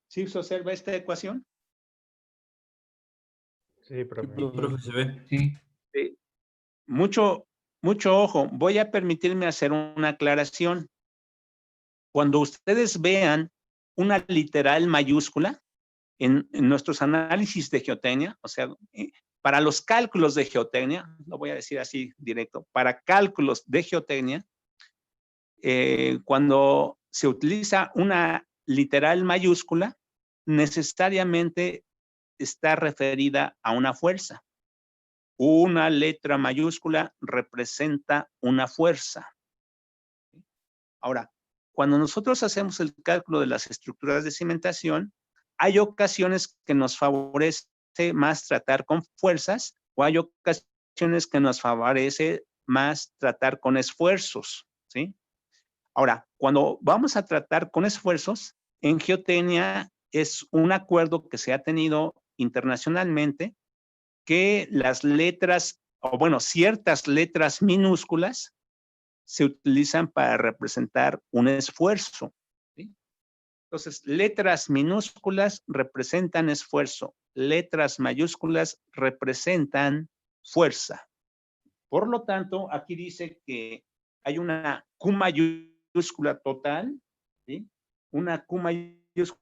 ¿Sí se observa esta ecuación? Sí, profe. Sí, profe, se ve. Sí. Mucho ojo. Voy a permitirme hacer una aclaración. Cuando ustedes vean una literal mayúscula en nuestros análisis de geotecnia, o sea, para los cálculos de geotecnia, lo voy a decir así directo, para cálculos de geotecnia, cuando se utiliza una literal mayúscula, necesariamente está referida a una fuerza. Una letra mayúscula representa una fuerza. Ahora, cuando nosotros hacemos el cálculo de las estructuras de cimentación, hay ocasiones que nos favorece más tratar con fuerzas o hay ocasiones que nos favorece más tratar con esfuerzos, ¿sí? Ahora, cuando vamos a tratar con esfuerzos, en geotecnia es un acuerdo que se ha tenido internacionalmente que las letras, o bueno, ciertas letras minúsculas se utilizan para representar un esfuerzo, ¿sí? Entonces, letras minúsculas representan esfuerzo, letras mayúsculas representan fuerza. Por lo tanto, aquí dice que hay una Q mayúscula total, ¿sí? Una Q mayúscula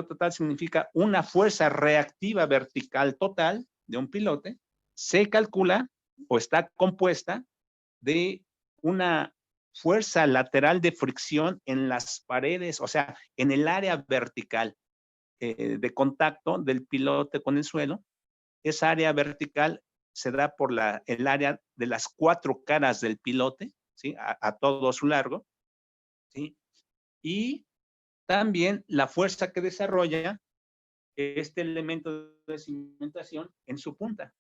total significa una fuerza reactiva vertical total de un pilote, se calcula o está compuesta de una fuerza lateral de fricción en las paredes, o sea, en el área vertical de contacto del pilote con el suelo. Esa área vertical se da por el área de las 4 caras del pilote, ¿sí? A todo su largo, ¿sí? Y también la fuerza que desarrolla este elemento de cimentación en su punta.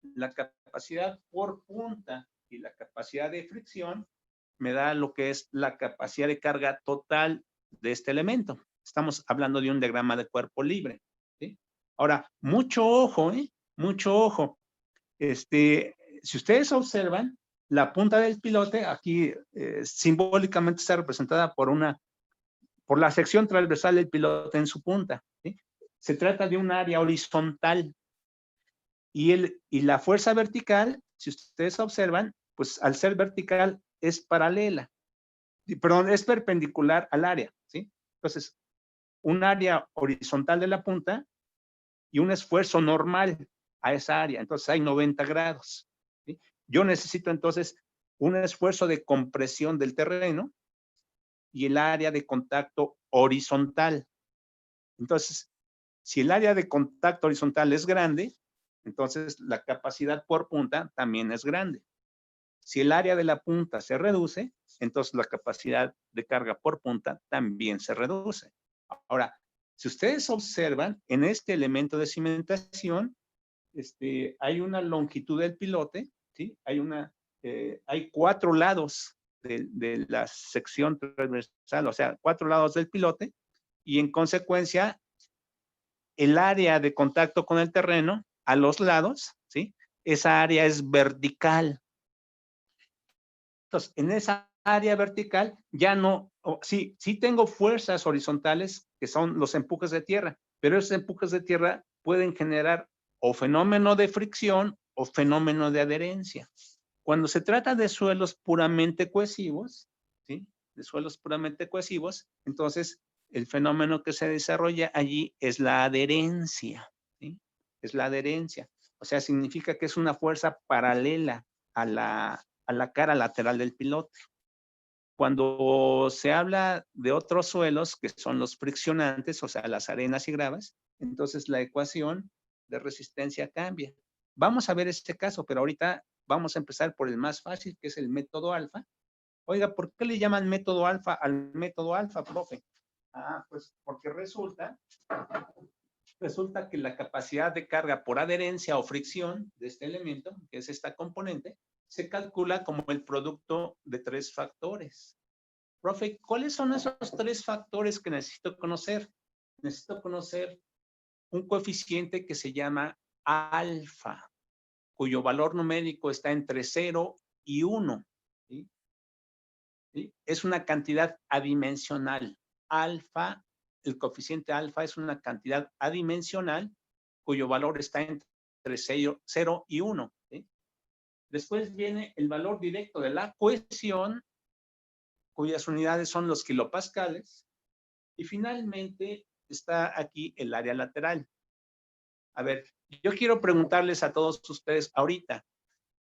La capacidad por punta y la capacidad de fricción me da lo que es la capacidad de carga total de este elemento. Estamos hablando de un diagrama de cuerpo libre, ¿sí? Ahora, mucho ojo, mucho ojo. Si ustedes observan, la punta del pilote aquí simbólicamente está representada por la sección transversal del pilote en su punta, ¿sí? Se trata de un área horizontal y la fuerza vertical, si ustedes observan, pues al ser vertical es paralela, perdón, es perpendicular al área, ¿sí? Entonces, un área horizontal de la punta y un esfuerzo normal a esa área. Entonces hay 90 grados, ¿sí? Yo necesito entonces un esfuerzo de compresión del terreno y el área de contacto horizontal. Entonces, Si el área de contacto horizontal es grande, entonces la capacidad por punta también es grande. Si el área de la punta se reduce, entonces la capacidad de carga por punta también se reduce. Ahora, si ustedes observan, en este elemento de cimentación, hay una longitud del pilote, ¿sí? Hay 4 lados de la sección transversal, o sea, 4 lados del pilote, y en consecuencia, el área de contacto con el terreno a los lados, ¿sí? Esa área es vertical. Entonces, en esa área vertical ya no, sí tengo fuerzas horizontales que son los empujes de tierra, pero esos empujes de tierra pueden generar o fenómeno de fricción o fenómeno de adherencia. Cuando se trata de suelos puramente cohesivos, ¿sí? De suelos puramente cohesivos, entonces el fenómeno que se desarrolla allí es la adherencia, ¿sí? Es la adherencia. O sea, significa que es una fuerza paralela a la cara lateral del pilote. Cuando se habla de otros suelos, que son los friccionantes, o sea, las arenas y gravas, entonces la ecuación de resistencia cambia. Vamos a ver este caso, pero ahorita vamos a empezar por el más fácil, que es el método alfa. Oiga, ¿por qué le llaman método alfa al método alfa, profe? Pues porque resulta que la capacidad de carga por adherencia o fricción de este elemento, que es esta componente, se calcula como el producto de 3 factores. Profe, ¿cuáles son esos 3 factores que necesito conocer? Necesito conocer un coeficiente que se llama alfa, cuyo valor numérico está entre 0 y 1. ¿Sí? ¿Sí? Es una cantidad adimensional. Alfa, el coeficiente alfa es una cantidad adimensional cuyo valor está entre 0 y 1. ¿Sí? Después viene el valor directo de la cohesión, cuyas unidades son los kilopascales. Y finalmente está aquí el área lateral. A ver, yo quiero preguntarles a todos ustedes ahorita,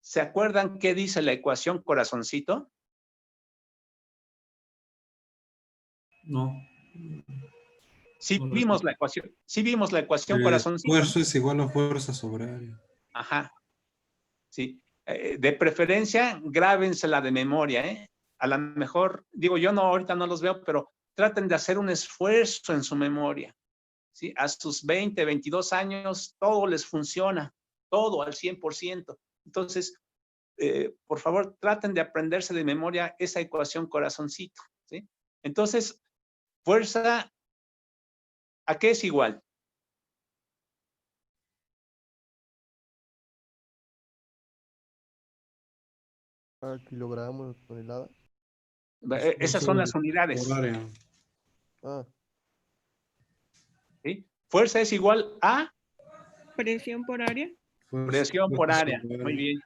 ¿se acuerdan qué dice la ecuación corazoncito? No. Sí No lo vimos sé. la ecuación, sí vimos la ecuación corazoncito. Esfuerzo es igual a fuerza sobre área. Ajá, sí. De preferencia, grábensela de memoria, ¿eh? A lo mejor, digo, yo no, ahorita no los veo, pero traten de hacer un esfuerzo en su memoria. ¿Sí? A sus 20, 22 años, todo les funciona, todo al 100%. Entonces, por favor, traten de aprenderse de memoria esa ecuación corazoncito. ¿Sí? Entonces, fuerza, ¿a qué es igual? A kilogramos, tonelada. Esas son las unidades. Por área. Ah, ¿Sí? Fuerza es igual a Presión por área. presión por Fuerza área. sobre Muy área. bien.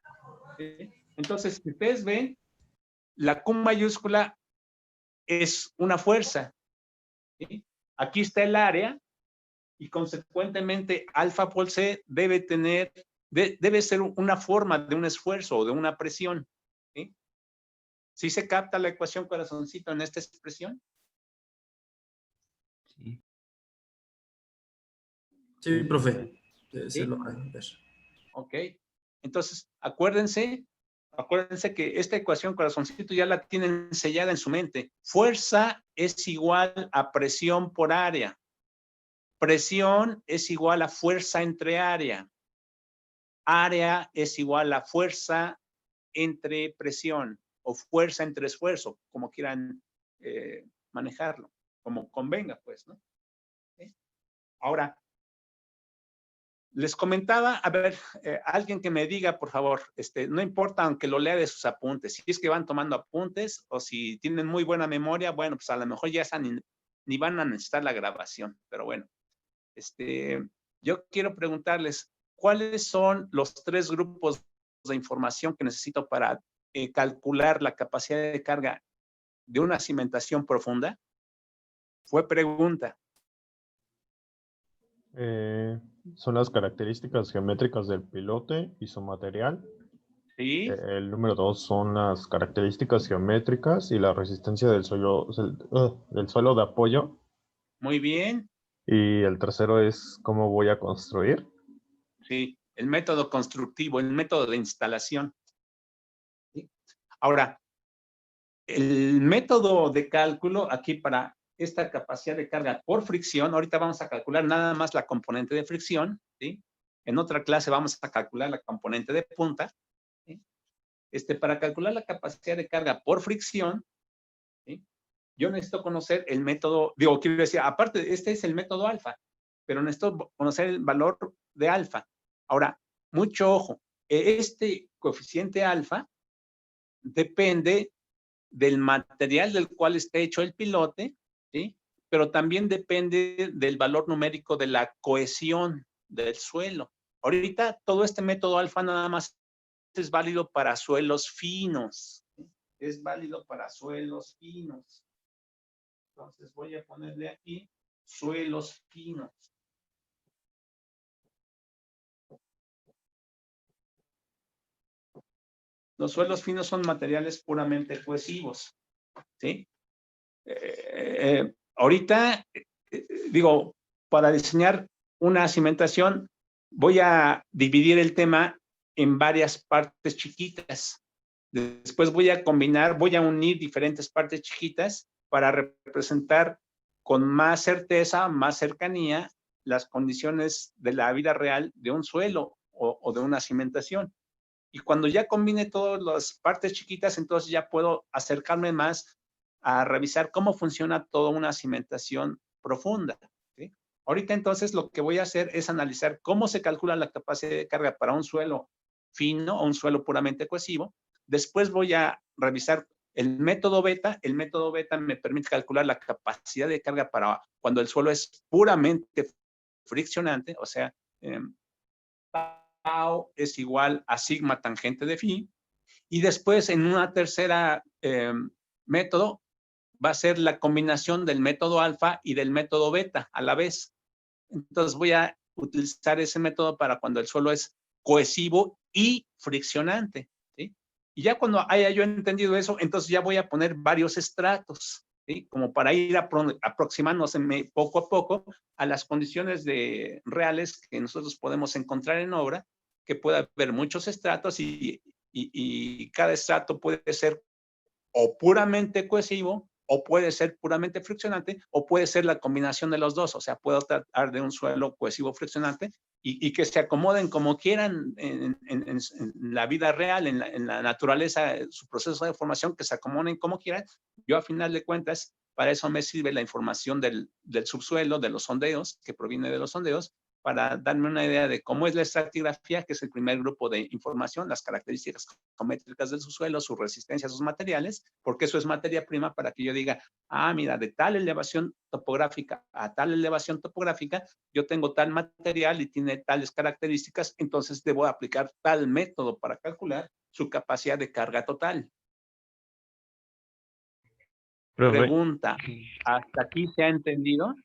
¿Sí? Entonces, si ustedes ven, la Q mayúscula es una fuerza. ¿Sí? Aquí está el área y consecuentemente alfa por C debe ser una forma de un esfuerzo o de una presión. ¿Sí? ¿Sí se capta la ecuación corazoncito en esta expresión? Sí. Sí, profe. Se ¿Sí? logra ver. Ok. Entonces, acuérdense que esta ecuación corazoncito ya la tienen sellada en su mente. Fuerza es igual a presión por área. Presión es igual a fuerza entre área. Área es igual a fuerza entre presión o fuerza entre esfuerzo, como quieran manejarlo, como convenga, pues, ¿no? ¿Sí? Ahora, les comentaba, a ver, alguien que me diga, por favor, no importa aunque lo lea de sus apuntes, si es que van tomando apuntes o si tienen muy buena memoria, bueno, pues a lo mejor ya están ni van a necesitar la grabación, pero bueno, yo quiero preguntarles, ¿cuáles son los 3 grupos de información que necesito para calcular la capacidad de carga de una cimentación profunda? Fue pregunta. Son las características geométricas del pilote y su material. ¿Sí? El número 2 son las características geométricas y la resistencia del suelo de apoyo. Muy bien. Y el tercero es cómo voy a construir. Sí, el método constructivo, el método de instalación. ¿Sí? Ahora, el método de cálculo aquí para esta capacidad de carga por fricción, ahorita vamos a calcular nada más la componente de fricción, ¿sí? En otra clase vamos a calcular la componente de punta, ¿sí? Para calcular la capacidad de carga por fricción, ¿sí? Yo necesito conocer el método, quiero decir, aparte, este es el método alfa, pero necesito conocer el valor de alfa. Ahora, mucho ojo, este coeficiente alfa depende del material del cual esté hecho el pilote, ¿sí? Pero también depende del valor numérico de la cohesión del suelo. Ahorita todo este método alfa nada más es válido para suelos finos, ¿sí? Es válido para suelos finos. Entonces voy a ponerle aquí suelos finos. Los suelos finos son materiales puramente cohesivos, ¿sí? Ahorita, para diseñar una cimentación, voy a dividir el tema en varias partes chiquitas. Después voy a unir diferentes partes chiquitas para representar con más certeza, más cercanía, las condiciones de la vida real de un suelo o de una cimentación. Y cuando ya combine todas las partes chiquitas, entonces ya puedo acercarme más a revisar cómo funciona toda una cimentación profunda, ¿sí? Ahorita entonces lo que voy a hacer es analizar cómo se calcula la capacidad de carga para un suelo fino o un suelo puramente cohesivo. Después voy a revisar el método beta. El método beta me permite calcular la capacidad de carga para cuando el suelo es puramente friccionante, o sea, tau es igual a sigma tangente de phi. Y después en una tercera método va a ser la combinación del método alfa y del método beta a la vez. Entonces voy a utilizar ese método para cuando el suelo es cohesivo y friccionante, ¿sí? Y ya cuando haya yo entendido eso, entonces ya voy a poner varios estratos, ¿sí? Como para ir aproximándose poco a poco a las condiciones reales que nosotros podemos encontrar en obra, que puede haber muchos estratos y cada estrato puede ser o puramente cohesivo, o puede ser puramente friccionante, o puede ser la combinación de los dos. O sea, puedo tratar de un suelo cohesivo friccionante y que se acomoden como quieran en la vida real, en la naturaleza, su proceso de formación, que se acomoden como quieran. Yo, a final de cuentas, para eso me sirve la información del subsuelo, de los sondeos, que proviene de los sondeos, para darme una idea de cómo es la estratigrafía, que es el primer grupo de información, las características geométricas del subsuelo, su resistencia a sus materiales, porque eso es materia prima para que yo diga, mira, de tal elevación topográfica a tal elevación topográfica, yo tengo tal material y tiene tales características, entonces debo aplicar tal método para calcular su capacidad de carga total. Profe, Pregunta, ¿hasta aquí se ha entendido?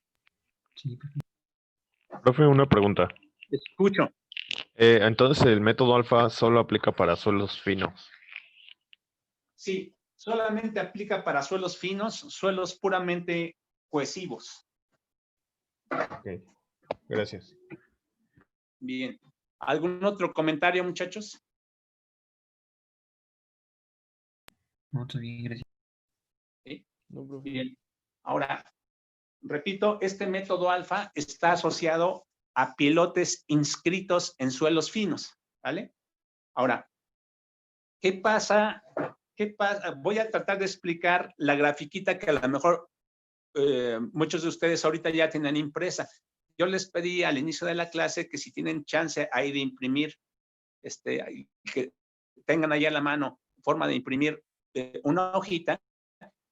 profe, una pregunta. Escucho. Entonces, ¿el método alfa solo aplica para suelos finos? Sí, solamente aplica para suelos finos, suelos puramente cohesivos. Ok, gracias. Bien. ¿Algún otro comentario, muchachos? No, está bien, gracias. ¿Sí? No, profe. Bien. Ahora, repito, este método alfa está asociado a pilotes inscritos en suelos finos, ¿vale? Ahora, ¿qué pasa? Voy a tratar de explicar la grafiquita que a lo mejor muchos de ustedes ahorita ya tienen impresa. Yo les pedí al inicio de la clase que si tienen chance ahí de imprimir, que tengan ahí a la mano forma de imprimir una hojita,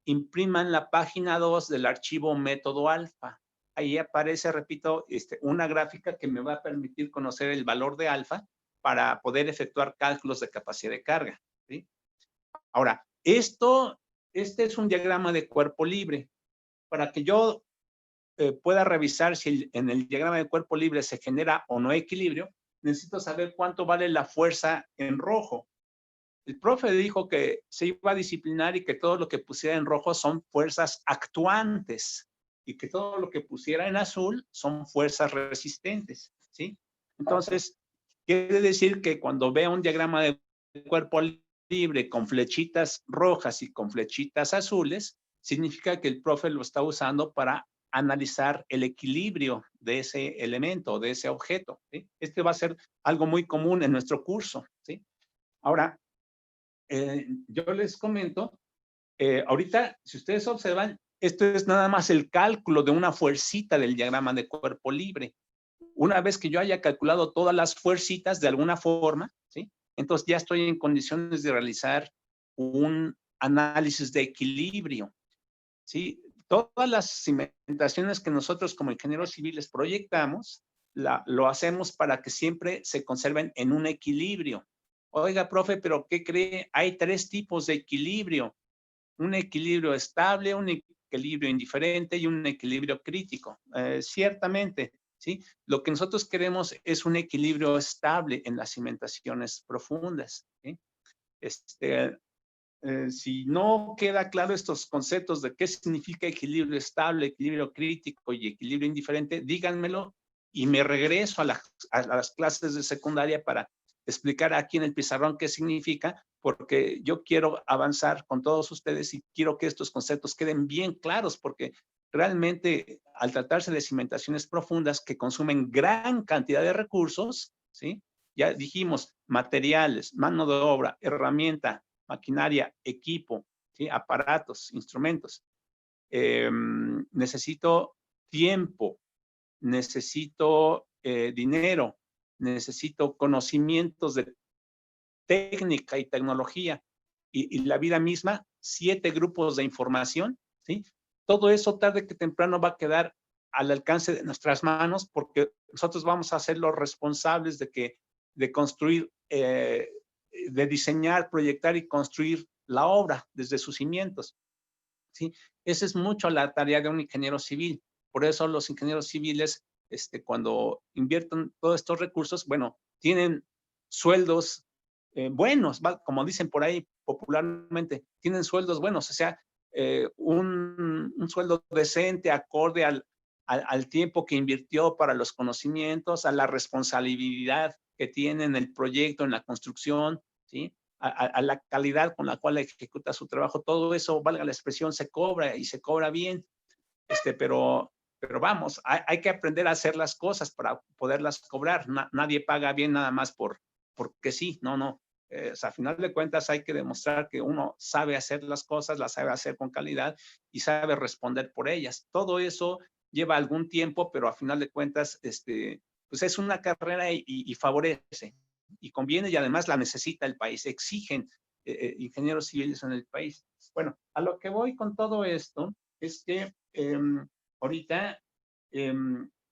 impriman la página 2 del archivo método alfa. Ahí aparece, repito, una gráfica que me va a permitir conocer el valor de alfa para poder efectuar cálculos de capacidad de carga, ¿sí? Ahora, este es un diagrama de cuerpo libre. Para que yo pueda revisar si en el diagrama de cuerpo libre se genera o no equilibrio, necesito saber cuánto vale la fuerza en rojo. El profe dijo que se iba a disciplinar y que todo lo que pusiera en rojo son fuerzas actuantes. y que todo lo que pusiera en azul son fuerzas resistentes, ¿sí? Entonces, quiere decir que cuando vea un diagrama de cuerpo libre con flechitas rojas y con flechitas azules, significa que el profe lo está usando para analizar el equilibrio de ese elemento, de ese objeto, ¿sí? Este va a ser algo muy común en nuestro curso, ¿sí? Ahora, yo les comento, ahorita, si ustedes observan, esto es nada más el cálculo de una fuercita del diagrama de cuerpo libre. Una vez que yo haya calculado todas las fuercitas de alguna forma, ¿sí? Entonces ya estoy en condiciones de realizar un análisis de equilibrio, ¿sí? Todas las cimentaciones que nosotros como ingenieros civiles proyectamos, lo hacemos para que siempre se conserven en un equilibrio. Oiga, profe, ¿pero qué cree? Hay 3 tipos de equilibrio. Un equilibrio estable, un equilibrio indiferente y un equilibrio crítico. Ciertamente, ¿sí? Lo que nosotros queremos es un equilibrio estable en las cimentaciones profundas, ¿sí? Si no queda claro estos conceptos de qué significa equilibrio estable, equilibrio crítico y equilibrio indiferente, díganmelo y me regreso a las clases de secundaria para explicar aquí en el pizarrón qué significa, porque yo quiero avanzar con todos ustedes y quiero que estos conceptos queden bien claros, porque realmente al tratarse de cimentaciones profundas que consumen gran cantidad de recursos, ¿sí? Ya dijimos, materiales, mano de obra, herramienta, maquinaria, equipo, ¿sí? Aparatos, instrumentos. Necesito tiempo, necesito dinero, necesito conocimientos de técnica y tecnología y la vida misma, 7 grupos de información, ¿sí? Todo eso tarde que temprano va a quedar al alcance de nuestras manos porque nosotros vamos a ser los responsables de construir, de diseñar, proyectar y construir la obra desde sus cimientos, ¿sí? Esa es mucho la tarea de un ingeniero civil. Por eso los ingenieros civiles, cuando invierten todos estos recursos, bueno, tienen sueldos buenos, como dicen por ahí popularmente, tienen sueldos buenos, o sea, un sueldo decente, acorde al tiempo que invirtió para los conocimientos, a la responsabilidad que tiene en el proyecto, en la construcción, ¿sí? A la calidad con la cual ejecuta su trabajo. Todo eso, valga la expresión, se cobra y se cobra bien, pero vamos, hay que aprender a hacer las cosas para poderlas cobrar. Nadie paga bien nada más porque sí, no. O sea, a final de cuentas hay que demostrar que uno sabe hacer las cosas, las sabe hacer con calidad y sabe responder por ellas. Todo eso lleva algún tiempo, pero a final de cuentas, pues es una carrera y favorece y conviene y además la necesita el país. Exigen ingenieros civiles en el país. Bueno, a lo que voy con todo esto es que ahorita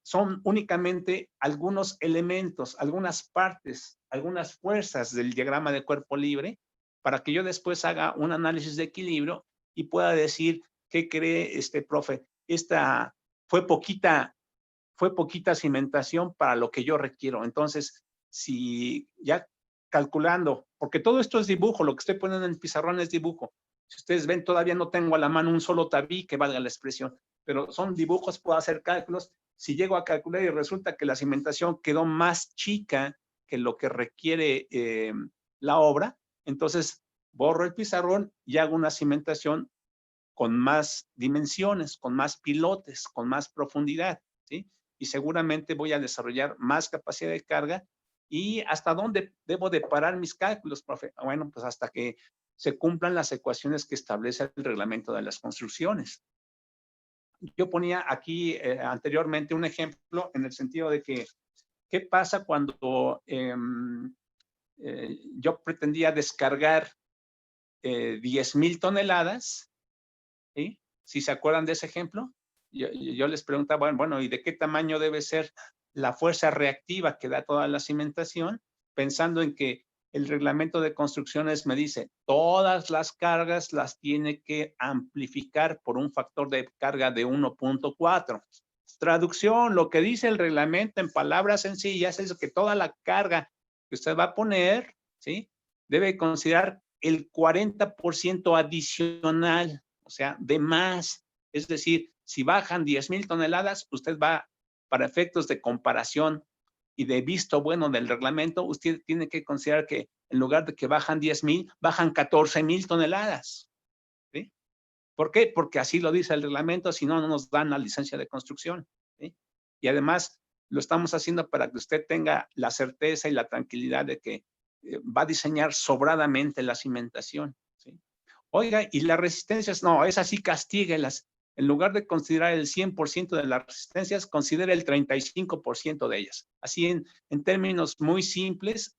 son únicamente algunos elementos, algunas partes, algunas fuerzas del diagrama de cuerpo libre para que yo después haga un análisis de equilibrio y pueda decir qué cree profe. Esta fue poquita cimentación para lo que yo requiero. Entonces, si ya calculando, porque todo esto es dibujo, lo que estoy poniendo en el pizarrón es dibujo. Si ustedes ven, todavía no tengo a la mano un solo tabique, valga la expresión, pero son dibujos, puedo hacer cálculos. Si llego a calcular y resulta que la cimentación quedó más chica que lo que requiere la obra, entonces borro el pizarrón y hago una cimentación con más dimensiones, con más pilotes, con más profundidad, ¿sí? Y seguramente voy a desarrollar más capacidad de carga. ¿Y hasta dónde debo de parar mis cálculos, profe? Bueno, pues hasta que se cumplan las ecuaciones que establece el reglamento de las construcciones. Yo ponía aquí anteriormente un ejemplo en el sentido de que, ¿qué pasa cuando yo pretendía descargar 10,000 toneladas? ¿Sí? Si se acuerdan de ese ejemplo, yo les preguntaba, bueno, ¿y de qué tamaño debe ser la fuerza reactiva que da toda la cimentación? Pensando en que el reglamento de construcciones me dice, todas las cargas las tiene que amplificar por un factor de carga de 1.4. Traducción, lo que dice el reglamento en palabras sencillas es que toda la carga que usted va a poner, ¿sí? Debe considerar el 40% adicional, o sea, de más. Es decir, Si bajan 10,000 toneladas, usted va, para efectos de comparación y de visto bueno del reglamento, usted tiene que considerar que en lugar de que bajan 10,000, bajan 14,000 toneladas. ¿Sí? ¿Por qué? Porque así lo dice el reglamento, si no, no nos dan la licencia de construcción. ¿Sí? Y además, lo estamos haciendo para que usted tenga la certeza y la tranquilidad de que va a diseñar sobradamente la cimentación. ¿Sí? Oiga, y las resistencias, no, esas sí castíguelas. En lugar de considerar el 100% de las resistencias, considere el 35% de ellas. Así en términos muy simples,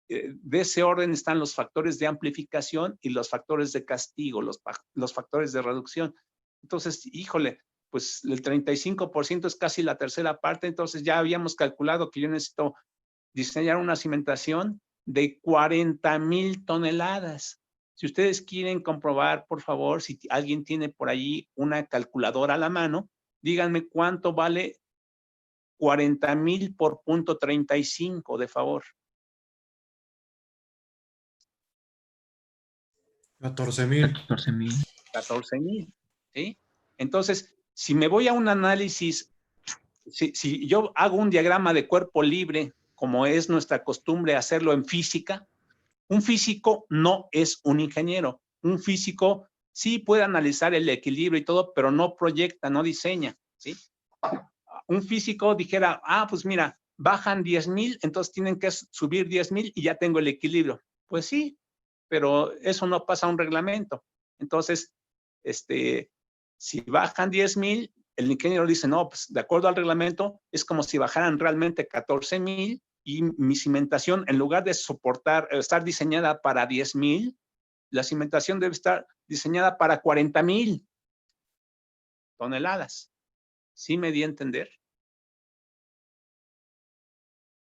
de ese orden están los factores de amplificación y los factores de castigo, los factores de reducción. Entonces, híjole, pues el 35% es casi la tercera parte, entonces ya habíamos calculado que yo necesito diseñar una cimentación de 40,000 toneladas. Si ustedes quieren comprobar, por favor, si alguien tiene por allí una calculadora a la mano, díganme cuánto vale 40,000 por 0.35, de favor. 14,000. 14,000. 14,000, ¿sí? Entonces, si me voy a un análisis, si yo hago un diagrama de cuerpo libre, como es nuestra costumbre hacerlo en física, un físico no es un ingeniero. Un físico sí puede analizar el equilibrio y todo, pero no proyecta, no diseña, ¿sí? Un físico dijera, pues mira, bajan 10,000, entonces tienen que subir 10,000 y ya tengo el equilibrio. Pues sí, pero eso no pasa a un reglamento. Entonces, si bajan 10,000, el ingeniero dice, no, pues de acuerdo al reglamento, es como si bajaran realmente 14,000 y mi cimentación, en lugar de estar diseñada para 10,000, la cimentación debe estar diseñada para 40,000 toneladas. ¿Sí me di a entender?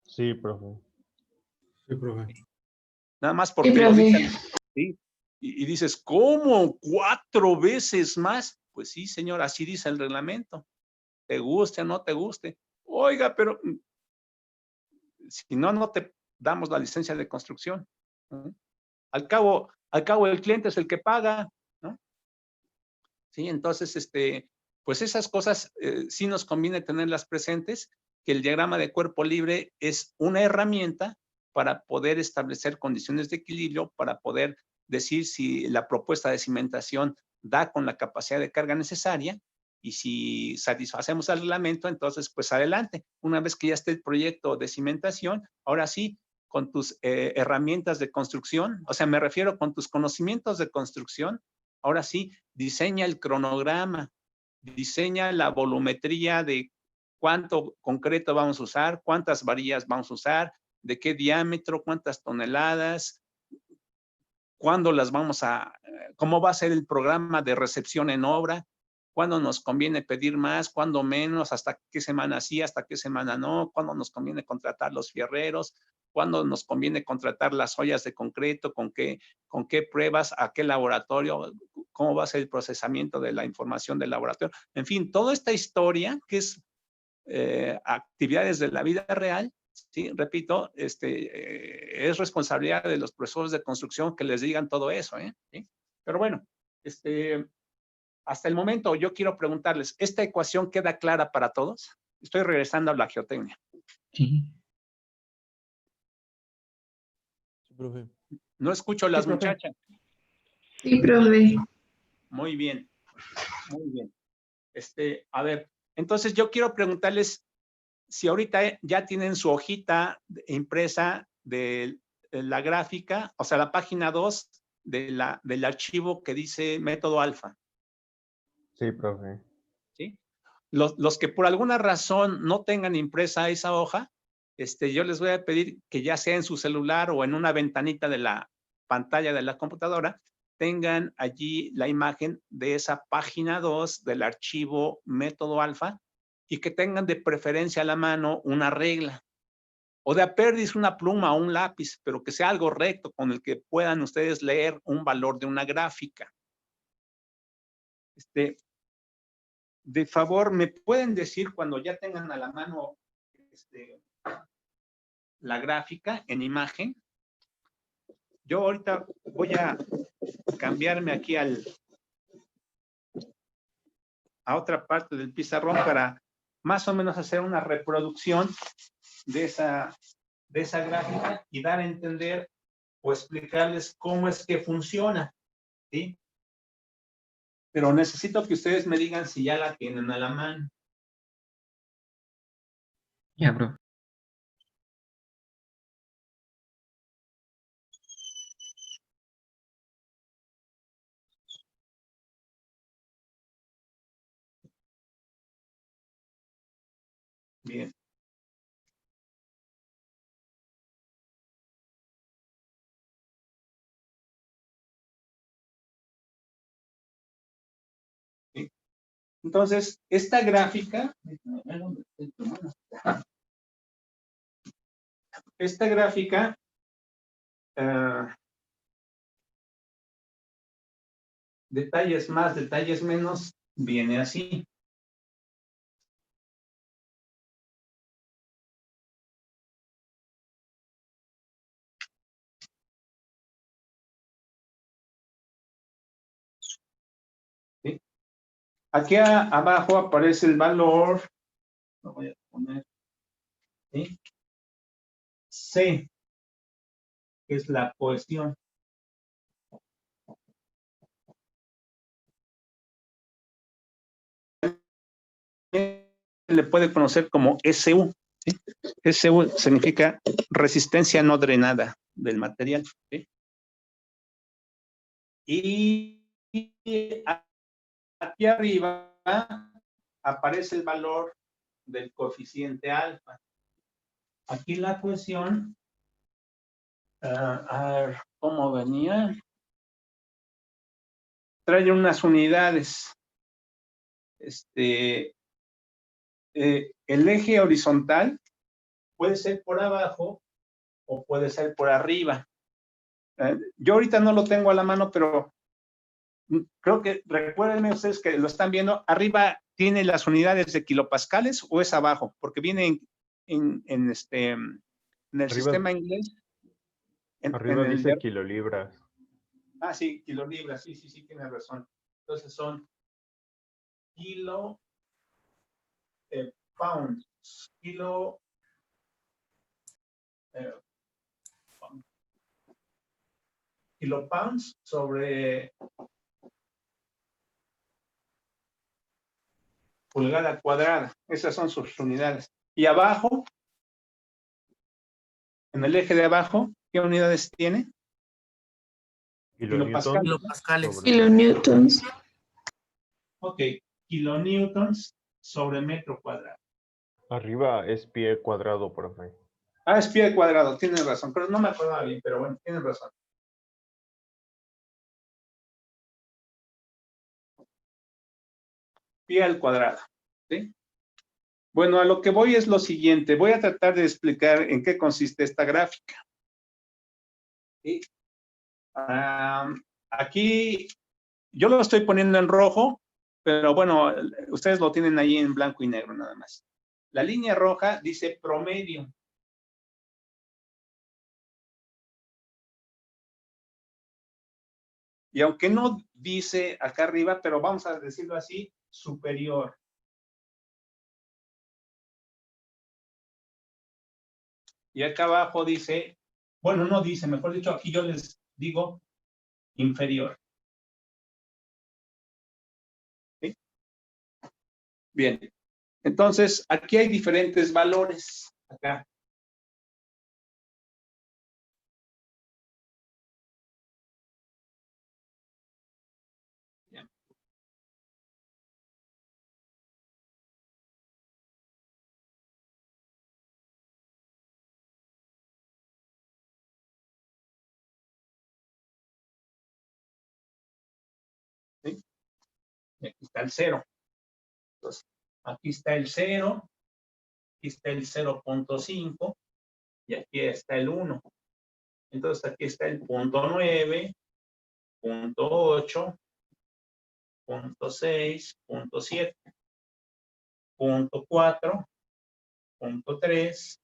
Sí, profe. Sí, profe. Nada más porque Sí, lo profe. dicen, ¿sí? Y dices, ¿cómo? ¿4 veces más? Pues sí, señor, así dice el reglamento. Te guste o no te guste. Oiga, pero si no, no te damos la licencia de construcción. ¿No? Al cabo, el cliente es el que paga, ¿no? Sí, entonces, pues esas cosas sí nos conviene tenerlas presentes, que el diagrama de cuerpo libre es una herramienta para poder establecer condiciones de equilibrio, para poder decir si la propuesta de cimentación da con la capacidad de carga necesaria y si satisfacemos el reglamento, entonces pues adelante. Una vez que ya esté el proyecto de cimentación, ahora sí, con tus herramientas de construcción, o sea, me refiero con tus conocimientos de construcción, ahora sí, diseña el cronograma, diseña la volumetría de cuánto concreto vamos a usar, cuántas varillas vamos a usar, de qué diámetro, cuántas toneladas, cuándo las vamos a, cómo va a ser el programa de recepción en obra, cuándo nos conviene pedir más, cuándo menos, hasta qué semana sí, hasta qué semana no, cuándo nos conviene contratar los fierreros, cuándo nos conviene contratar las ollas de concreto, con qué pruebas, a qué laboratorio, cómo va a ser el procesamiento de la información del laboratorio. En fin, toda esta historia que es actividades de la vida real, sí, repito, es responsabilidad de los profesores de construcción que les digan todo eso, ¿sí? Pero bueno, hasta el momento yo quiero preguntarles, ¿esta ecuación queda clara para todos? Estoy regresando a la geotecnia. Sí. Sí, profe. No escucho a las profe. muchachas. Sí, profe. Muy bien, muy bien. A ver, entonces yo quiero preguntarles si ahorita ya tienen su hojita impresa de la gráfica, o sea, la página 2 del archivo que dice método alfa. Sí, profe. ¿Sí? Los que por alguna razón no tengan impresa esa hoja, yo les voy a pedir que ya sea en su celular o en una ventanita de la pantalla de la computadora, tengan allí la imagen de esa página 2 del archivo método alfa y que tengan de preferencia a la mano una regla o de a perdiz una pluma o un lápiz, pero que sea algo recto con el que puedan ustedes leer un valor de una gráfica. De favor, ¿me pueden decir cuando ya tengan a la mano la gráfica en imagen? Yo ahorita voy a cambiarme aquí al a otra parte del pizarrón para más o menos hacer una reproducción de esa gráfica y dar a entender o explicarles cómo es que funciona, ¿sí? Pero necesito que ustedes me digan si ya la tienen a la mano. Ya, profe. Bien. ¿Sí? Entonces, esta gráfica, detalles más, detalles menos, viene así. ¿Sí? Aquí abajo aparece el valor, lo voy a poner, ¿sí? C, que es la cohesión. Le puede conocer como SU, ¿sí? SU significa resistencia no drenada del material, ¿sí? Y aquí arriba aparece el valor del coeficiente alfa. Aquí la cohesión, a ver, ¿cómo venía? Trae unas unidades. El eje horizontal puede ser por abajo o puede ser por arriba. Yo ahorita no lo tengo a la mano, pero creo que recuérdenme ustedes que lo están viendo. Arriba tiene las unidades de kilopascales o es abajo, porque viene en el Arriba- sistema inglés. Arriba el dice kilolibras. Ah, sí, kilolibras, sí, tiene razón. Entonces son pounds, kilopounds sobre pulgada cuadrada. Esas son sus unidades. Y abajo, en el eje de abajo, ¿qué unidades tiene? Kilonewton Kilopascales. sobre- Kilonewtons. Ok, kilonewtons sobre metro cuadrado. Arriba es pie cuadrado, profe. Ah, es pie cuadrado, tienen razón, pero no me acordaba bien, pero bueno, tienen razón. Pie al cuadrado, ¿sí? Bueno, a lo que voy es lo siguiente. Voy a tratar de explicar en qué consiste esta gráfica. ¿Sí? Aquí yo lo estoy poniendo en rojo, pero bueno, ustedes lo tienen ahí en blanco y negro nada más. La línea roja dice promedio. Y aunque no dice acá arriba, pero vamos a decirlo así, superior. Y acá abajo dice, bueno, no dice, mejor dicho, aquí yo les digo inferior. ¿Sí? Bien. Entonces, aquí hay diferentes valores. Acá. Bien. ¿Sí? Y aquí está el 0. Entonces, aquí está el 0, aquí está el 0.5 y aquí está el 1. Entonces, aquí está el punto 9, punto 8, punto 6, punto 7, punto 4, punto 3,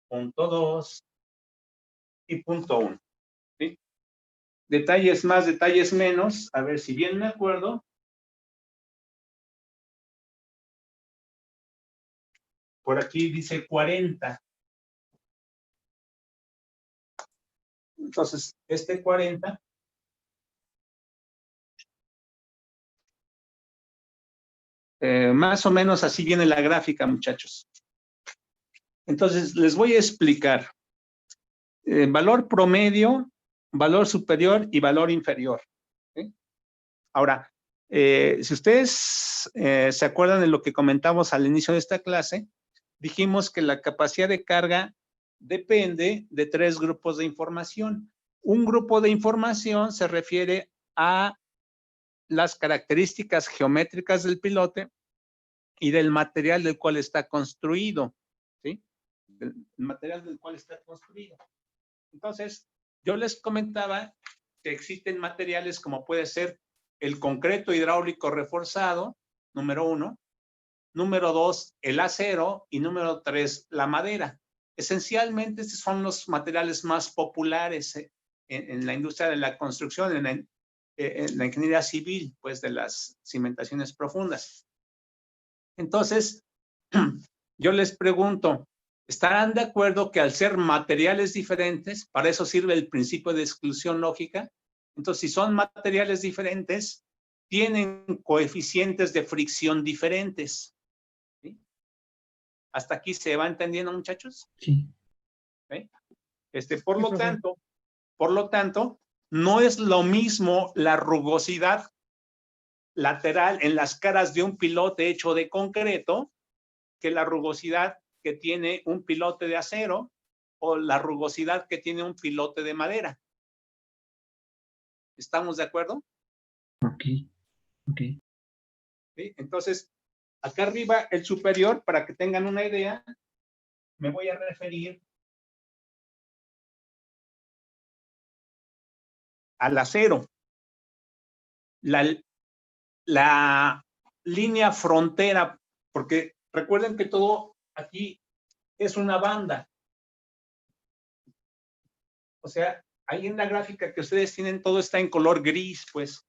punto 2 y punto 1. ¿Sí? Detalles más, detalles menos. A ver si bien me acuerdo. por aquí dice 40. Entonces, este 40 más o menos así viene la gráfica, muchachos. Entonces, les voy a explicar. Valor promedio, valor superior y valor inferior. ¿Sí? Ahora, si ustedes se acuerdan de lo que comentamos al inicio de esta clase, dijimos que la capacidad de carga depende de 3 grupos de información. Un grupo de información se refiere a las características geométricas del pilote y del material del cual está construido, ¿sí? El material del cual está construido. Entonces, yo les comentaba que existen materiales como puede ser el concreto hidráulico reforzado, número 1, número 2, el acero y número 3, la madera. Esencialmente, estos son los materiales más populares en la industria de la construcción, en la ingeniería civil, pues de las cimentaciones profundas. Entonces, yo les pregunto, ¿estarán de acuerdo que al ser materiales diferentes, para eso sirve el principio de exclusión lógica? Entonces, si son materiales diferentes, tienen coeficientes de fricción diferentes. ¿Sí? ¿Hasta aquí se va entendiendo, muchachos? Sí. ¿Sí? Por lo tanto, no es lo mismo la rugosidad lateral en las caras de un pilote hecho de concreto que la rugosidad que tiene un pilote de acero o la rugosidad que tiene un pilote de madera. ¿Estamos de acuerdo? Ok. ¿Sí? Entonces, acá arriba el superior, para que tengan una idea, me voy a referir al acero. La línea frontera, porque recuerden que todo aquí es una banda. O sea, ahí en la gráfica que ustedes tienen todo está en color gris, pues.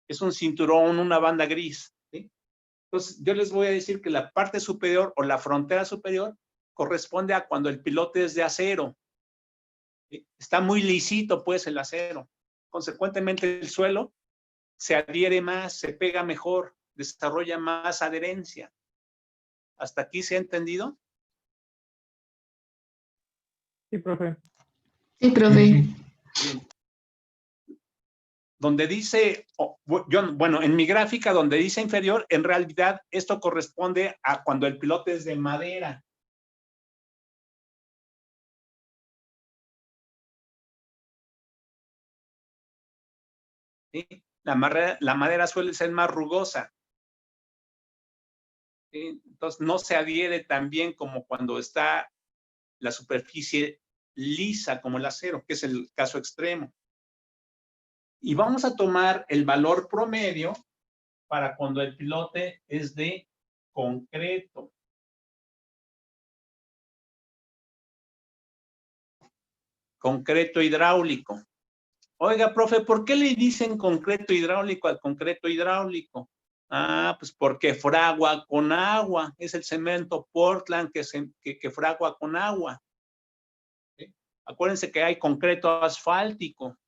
Es un cinturón, una banda gris. ¿Sí? Entonces, yo les voy a decir que la parte superior o la frontera superior corresponde a cuando el pilote es de acero. ¿Sí? Está muy lisito, pues, el acero. Consecuentemente, el suelo se adhiere más, se pega mejor, desarrolla más adherencia. ¿Hasta aquí se ha entendido? Sí, profe. Sí, profe. Bien. Donde dice, bueno, en mi gráfica donde dice inferior, en realidad esto corresponde a cuando el pilote es de madera. ¿Sí? La madera suele ser más rugosa. ¿Sí? Entonces no se adhiere tan bien como cuando está la superficie lisa como el acero, que es el caso extremo. Y vamos a tomar el valor promedio para cuando el pilote es de concreto. Concreto hidráulico. Oiga, profe, ¿por qué le dicen concreto hidráulico al concreto hidráulico? Ah, pues porque fragua con agua. Es el cemento Portland que fragua con agua. ¿Sí? Acuérdense que hay concreto asfáltico.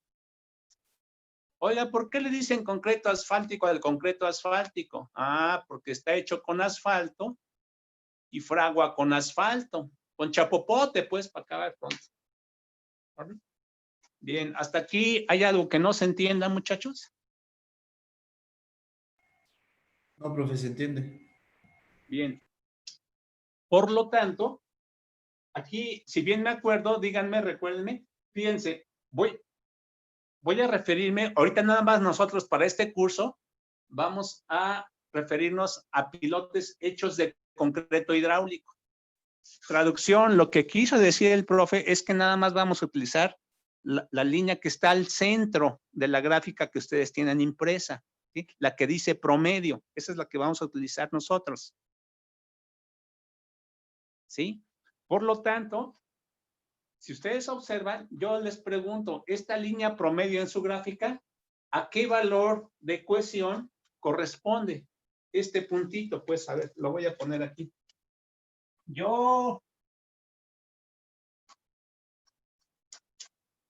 Oiga, ¿por qué le dicen concreto asfáltico al concreto asfáltico? Ah, porque está hecho con asfalto y fragua con asfalto. Con chapopote, pues, para acabar pronto. ¿Vale? Bien, hasta aquí, ¿hay algo que no se entienda, muchachos? No, profe, se entiende. Bien. Por lo tanto, aquí, si bien me acuerdo, díganme, recuérdenme, fíjense, voy a referirme, ahorita nada más nosotros para este curso, vamos a referirnos a pilotes hechos de concreto hidráulico. Traducción, lo que quiso decir el profe es que nada más vamos a utilizar la línea que está al centro de la gráfica que ustedes tienen impresa, ¿sí? La que dice promedio, esa es la que vamos a utilizar nosotros. ¿Sí? Por lo tanto, si ustedes observan, yo les pregunto, esta línea promedio en su gráfica, ¿a qué valor de cohesión corresponde este puntito? Pues, a ver, lo voy a poner aquí.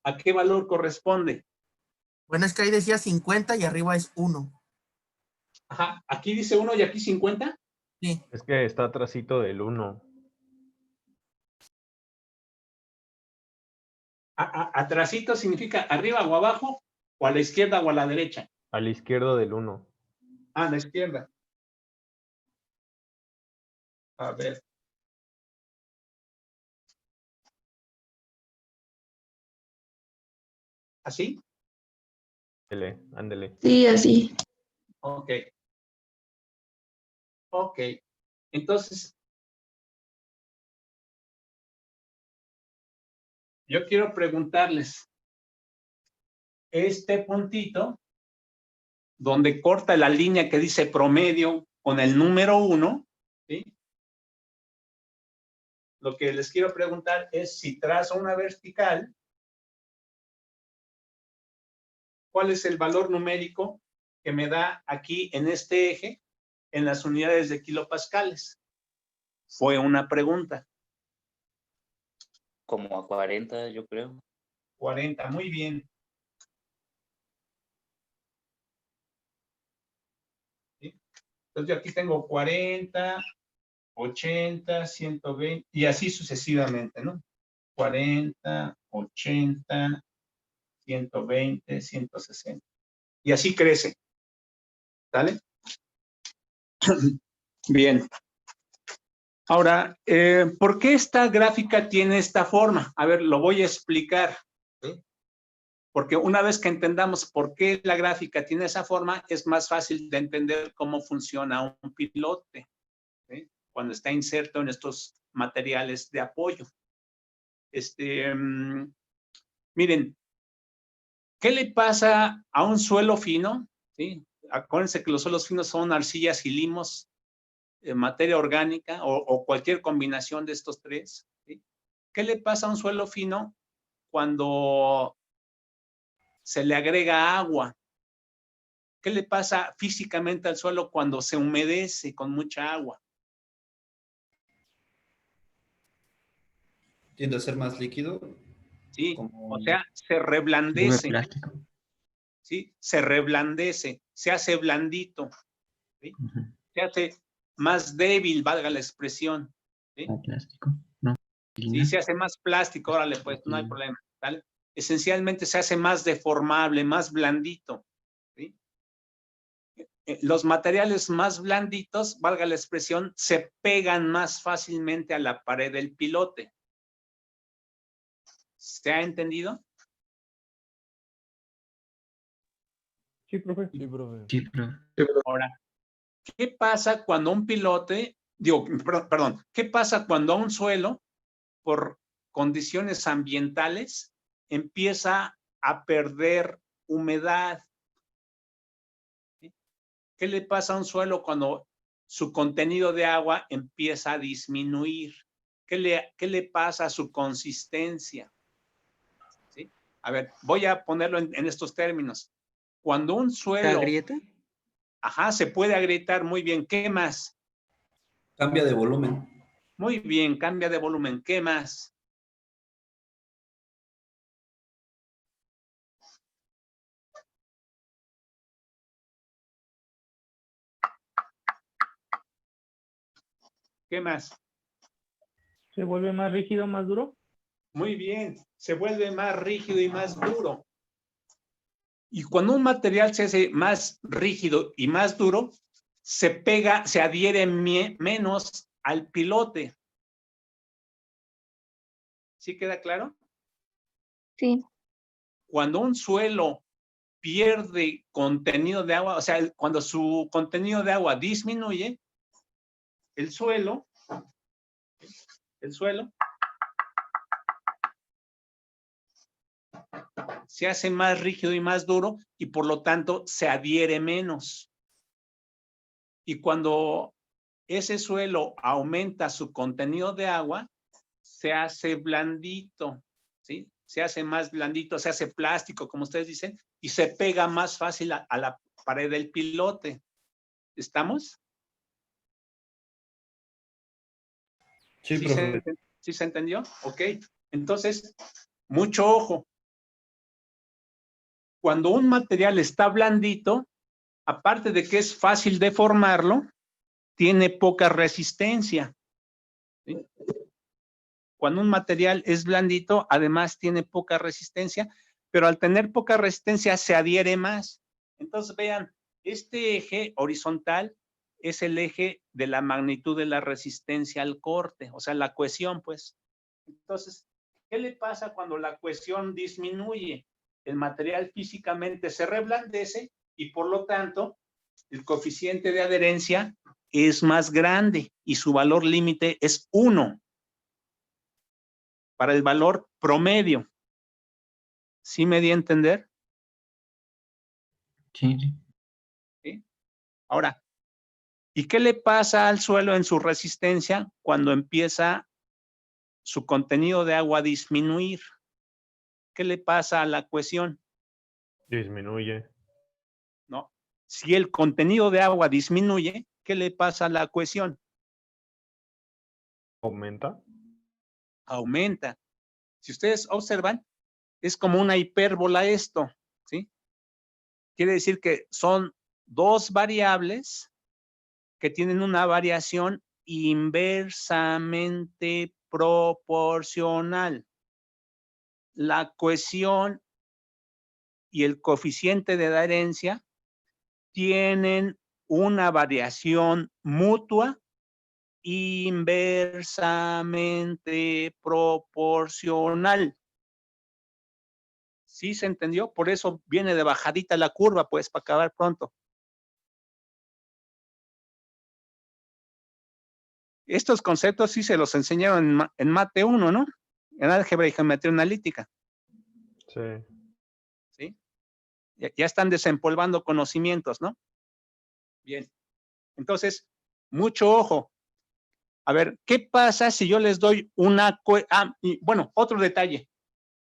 ¿A qué valor corresponde? Bueno, es que ahí decía 50 y arriba es 1. Ajá, aquí dice 1 y aquí 50. Sí. Es que está atrasito del 1. Atrasito significa arriba o abajo, o a la izquierda o a la derecha. A la izquierda del 1. A la izquierda. A ver. ¿Así? Ándele. Sí, así. Ok. Ok. Entonces, yo quiero preguntarles, este puntito, donde corta la línea que dice promedio con el número 1, ¿sí? Lo que les quiero preguntar es si trazo una vertical, ¿cuál es el valor numérico que me da aquí en este eje en las unidades de kilopascales? Fue una pregunta. Como a 40, yo creo. 40, muy bien. ¿Sí? Entonces yo aquí tengo 40, 80, 120 y así sucesivamente, ¿no? 40, 80, 120, 160. Y así crece. ¿Sale? Bien. Ahora, ¿por qué esta gráfica tiene esta forma? A ver, lo voy a explicar. ¿Sí? Porque una vez que entendamos por qué la gráfica tiene esa forma, es más fácil de entender cómo funciona un pilote, ¿sí? Cuando está inserto en estos materiales de apoyo. Miren, ¿qué le pasa a un suelo fino? ¿Sí? Acuérdense que los suelos finos son arcillas y limos, materia orgánica o cualquier combinación de estos tres. ¿Sí? ¿Qué le pasa a un suelo fino cuando se le agrega agua? ¿Qué le pasa físicamente al suelo cuando se humedece con mucha agua? Tiende a ser más líquido. Sí, Como... o sea, se reblandece. ¿Sí? Se reblandece, se hace blandito. ¿Sí? Se hace más débil, valga la expresión. ¿Sí? Plástico. No. Sí, se hace más plástico, órale, pues no hay problema. ¿Vale? Esencialmente se hace más deformable, más blandito. ¿Sí? Los materiales más blanditos, valga la expresión, se pegan más fácilmente a la pared del pilote. ¿Se ha entendido? Sí, profe. Sí, profe. Sí, profe. Ahora, ¿qué pasa cuando un pilote, perdón, qué pasa cuando un suelo, por condiciones ambientales, empieza a perder humedad? ¿Qué le pasa a un suelo cuando su contenido de agua empieza a disminuir? ¿Qué le pasa a su consistencia? ¿Sí? A ver, voy a ponerlo en estos términos. Cuando un suelo... ¿Se agrieta? Ajá, se puede agrietar muy bien. ¿Qué más? Cambia de volumen. Muy bien, cambia de volumen. ¿Qué más? ¿Qué más? ¿Se vuelve más rígido, más duro? Muy bien, se vuelve más rígido y más duro. Y cuando un material se hace más rígido y más duro, se pega, se adhiere menos al pilote. ¿Sí queda claro? Sí. Cuando un suelo pierde contenido de agua, o sea, cuando su contenido de agua disminuye, el suelo se hace más rígido y más duro y por lo tanto se adhiere menos. Y cuando ese suelo aumenta su contenido de agua, se hace blandito, ¿sí? Se hace más blandito, se hace plástico, como ustedes dicen, y se pega más fácil a la pared del pilote. ¿Estamos? Sí, ¿Sí profe. ¿Sí se entendió? Ok. Entonces, mucho ojo. Cuando un material está blandito, aparte de que es fácil de formarlo, tiene poca resistencia. ¿Sí? Cuando un material es blandito, además tiene poca resistencia, pero al tener poca resistencia se adhiere más. Entonces, vean, este eje horizontal es el eje de la magnitud de la resistencia al corte, o sea, la cohesión, pues. Entonces, ¿qué le pasa cuando la cohesión disminuye? El material físicamente se reblandece y por lo tanto el coeficiente de adherencia es más grande y su valor límite es 1 para el valor promedio. ¿Sí me di a entender? Sí, sí. ¿Sí? Ahora, ¿y qué le pasa al suelo en su resistencia cuando empieza su contenido de agua a disminuir? ¿Qué le pasa a la cohesión? Disminuye. ¿No? Si el contenido de agua disminuye, ¿qué le pasa a la cohesión? Aumenta. Aumenta. Si ustedes observan, es como una hipérbola esto, ¿sí? Quiere decir que son dos variables que tienen una variación inversamente proporcional. La cohesión y el coeficiente de adherencia tienen una variación mutua inversamente proporcional. ¿Sí se entendió? Por eso viene de bajadita la curva, pues, para acabar pronto. Estos conceptos sí se los enseñaron en Mate 1, ¿no? En álgebra y geometría analítica. Sí. ¿Sí? Ya están desempolvando conocimientos, ¿no? Bien. Entonces, mucho ojo. A ver, ¿qué pasa si yo les doy una... y bueno, otro detalle.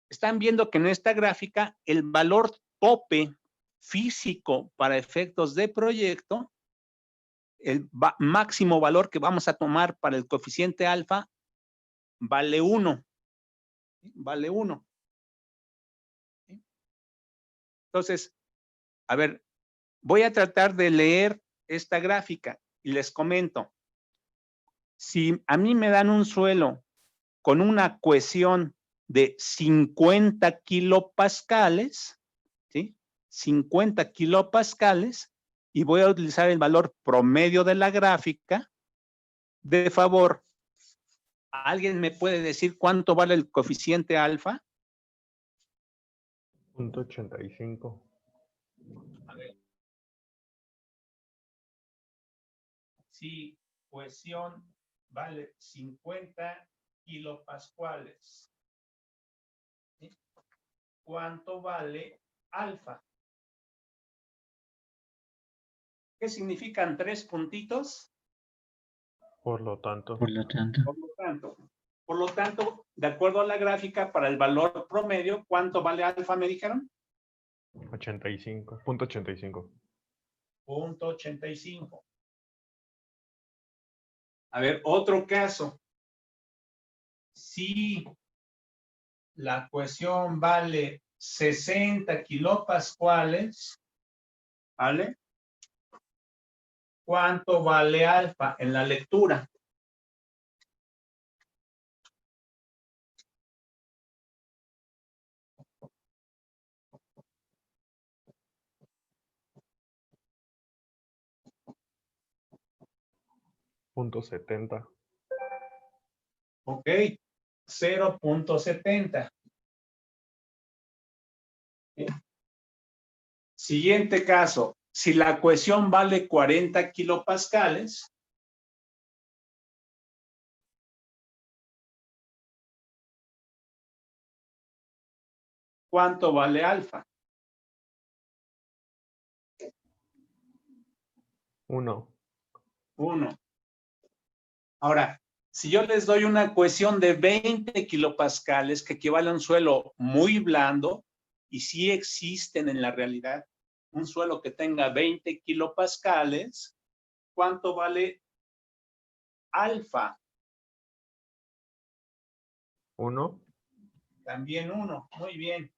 Están viendo que en esta gráfica el valor tope físico para efectos de proyecto, el máximo valor que vamos a tomar para el coeficiente alfa, vale 1. Vale 1. Entonces, a ver, voy a tratar de leer esta gráfica y les comento. Si a mí me dan un suelo con una cohesión de 50 kilopascales, ¿sí? 50 kilopascales, y voy a utilizar el valor promedio de la gráfica. De favor, ¿alguien me puede decir cuánto vale el coeficiente alfa? 0.85. A ver. Si cohesión vale 50 kilopascales, ¿sí? ¿Cuánto vale alfa? ¿Qué significan 3 puntitos? Por lo tanto. Por lo tanto. Por lo tanto, de acuerdo a la gráfica, para el valor promedio, ¿cuánto vale alfa, me dijeron? 85.85. 0.85. A ver, otro caso. Si la cohesión vale 60 kilopascales, ¿vale? ¿Cuánto vale alfa en la lectura? .70. Ok, 0.70. Siguiente caso, si la cohesión vale 40 kilopascales, ¿cuánto vale alfa? 1. 1. Ahora, si yo les doy una cohesión de 20 kilopascales que equivale a un suelo muy blando, y sí existen en la realidad, un suelo que tenga 20 kilopascales, ¿cuánto vale alfa? 1. También 1. Muy bien.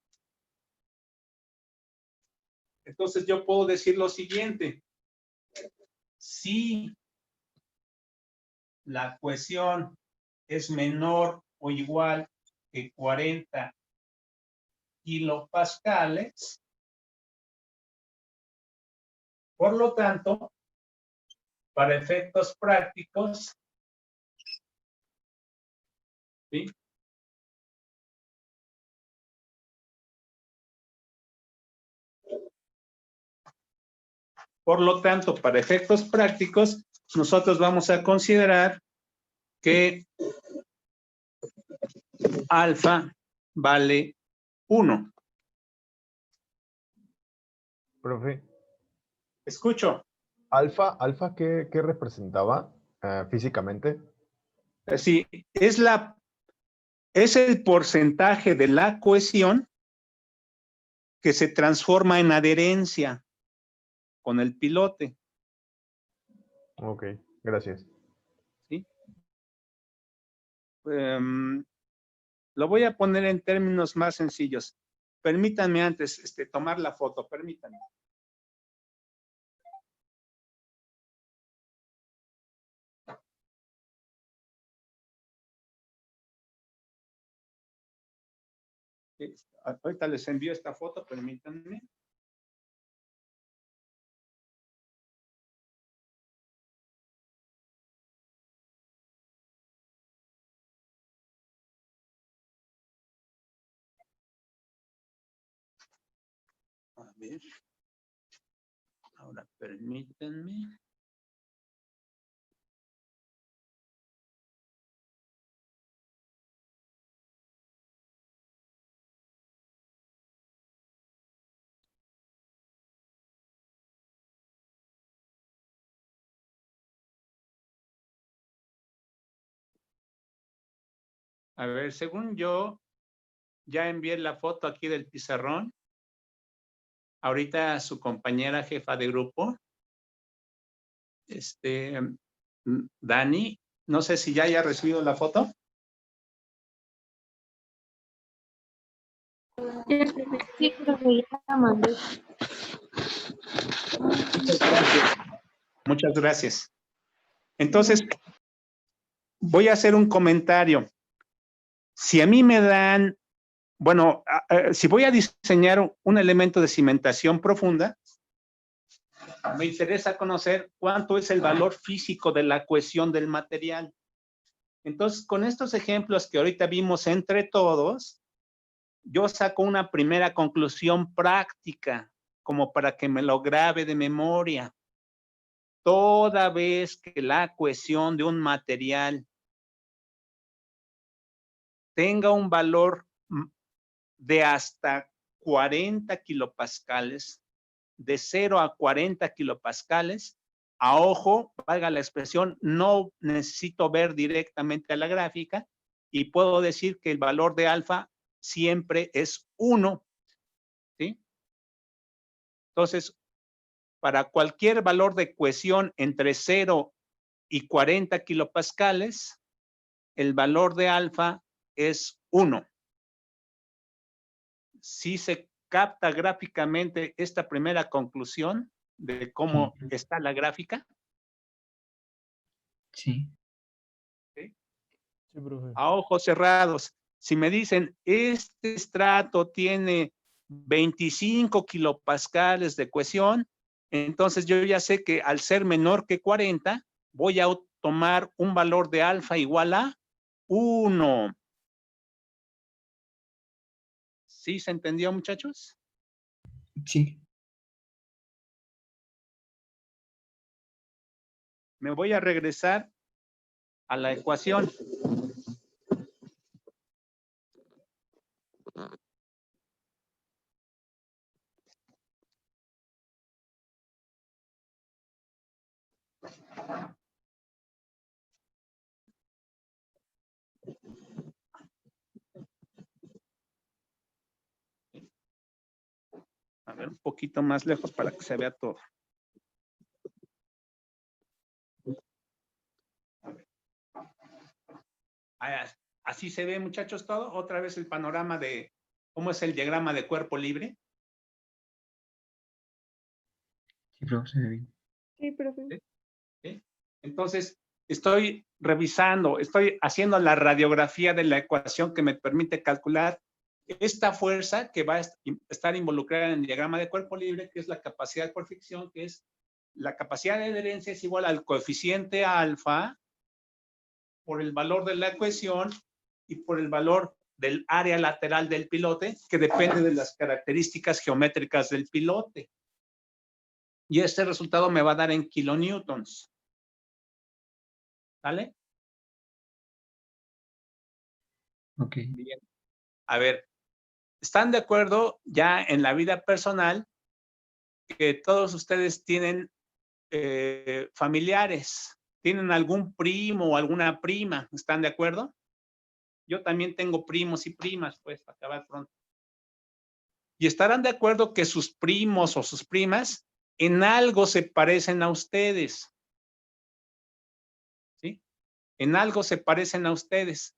Entonces yo puedo decir lo siguiente. Si la cohesión es menor o igual que 40 kilopascales, por lo tanto, para efectos prácticos, ¿sí? Por lo tanto, para efectos prácticos, nosotros vamos a considerar que alfa vale 1. Profe, Escucho. alfa, ¿qué representaba físicamente? Sí, es el porcentaje de la cohesión que se transforma en adherencia con el pilote. Ok, gracias. ¿Sí? Lo voy a poner en términos más sencillos. Permítanme antes tomar la foto, permítanme. Ahorita les envío esta foto, permítanme. A ver. Ahora permítanme. A ver, según yo, ya envié la foto aquí del pizarrón. Ahorita su compañera jefa de grupo, Dani, no sé si ya haya recibido la foto. Sí, profe, ya la mandé. Muchas gracias. Entonces, voy a hacer un comentario. Si a mí me dan, bueno, si voy a diseñar un elemento de cimentación profunda, me interesa conocer cuánto es el valor físico de la cohesión del material. Entonces, con estos ejemplos que ahorita vimos entre todos, yo saco una primera conclusión práctica, como para que me lo grabe de memoria. Toda vez que la cohesión de un material tenga un valor de hasta 40 kilopascales, de 0 a 40 kilopascales, a ojo, valga la expresión, no necesito ver directamente a la gráfica y puedo decir que el valor de alfa siempre es 1, ¿sí? Entonces, para cualquier valor de cohesión entre 0 y 40 kilopascales, el valor de alfa es 1. Si se capta gráficamente esta primera conclusión de cómo está la gráfica. Sí. ¿Sí? Sí, profe. A ojos cerrados. Si me dicen, este estrato tiene 25 kilopascales de cohesión, entonces yo ya sé que al ser menor que 40, voy a tomar un valor de alfa igual a 1. ¿Sí se entendió, muchachos? Sí. Me voy a regresar a la ecuación. A ver, un poquito más lejos para que se vea todo. Así se ve, muchachos, todo. Otra vez el panorama de cómo es el diagrama de cuerpo libre. Sí, profe, se ve bien. Sí, profe. ¿Sí? Entonces, estoy revisando, estoy haciendo la radiografía de la ecuación que me permite calcular esta fuerza que va a estar involucrada en el diagrama de cuerpo libre, que es la capacidad por fricción, que es la capacidad de adherencia es igual al coeficiente alfa por el valor de la ecuación y por el valor del área lateral del pilote, que depende de las características geométricas del pilote. Y este resultado me va a dar en kilonewtons. ¿Vale? Ok. Bien. A ver, ¿están de acuerdo ya en la vida personal que todos ustedes tienen familiares? ¿Tienen algún primo o alguna prima? ¿Están de acuerdo? Yo también tengo primos y primas, pues, para acabar pronto. Y estarán de acuerdo que sus primos o sus primas en algo se parecen a ustedes. ¿Sí? En algo se parecen a ustedes.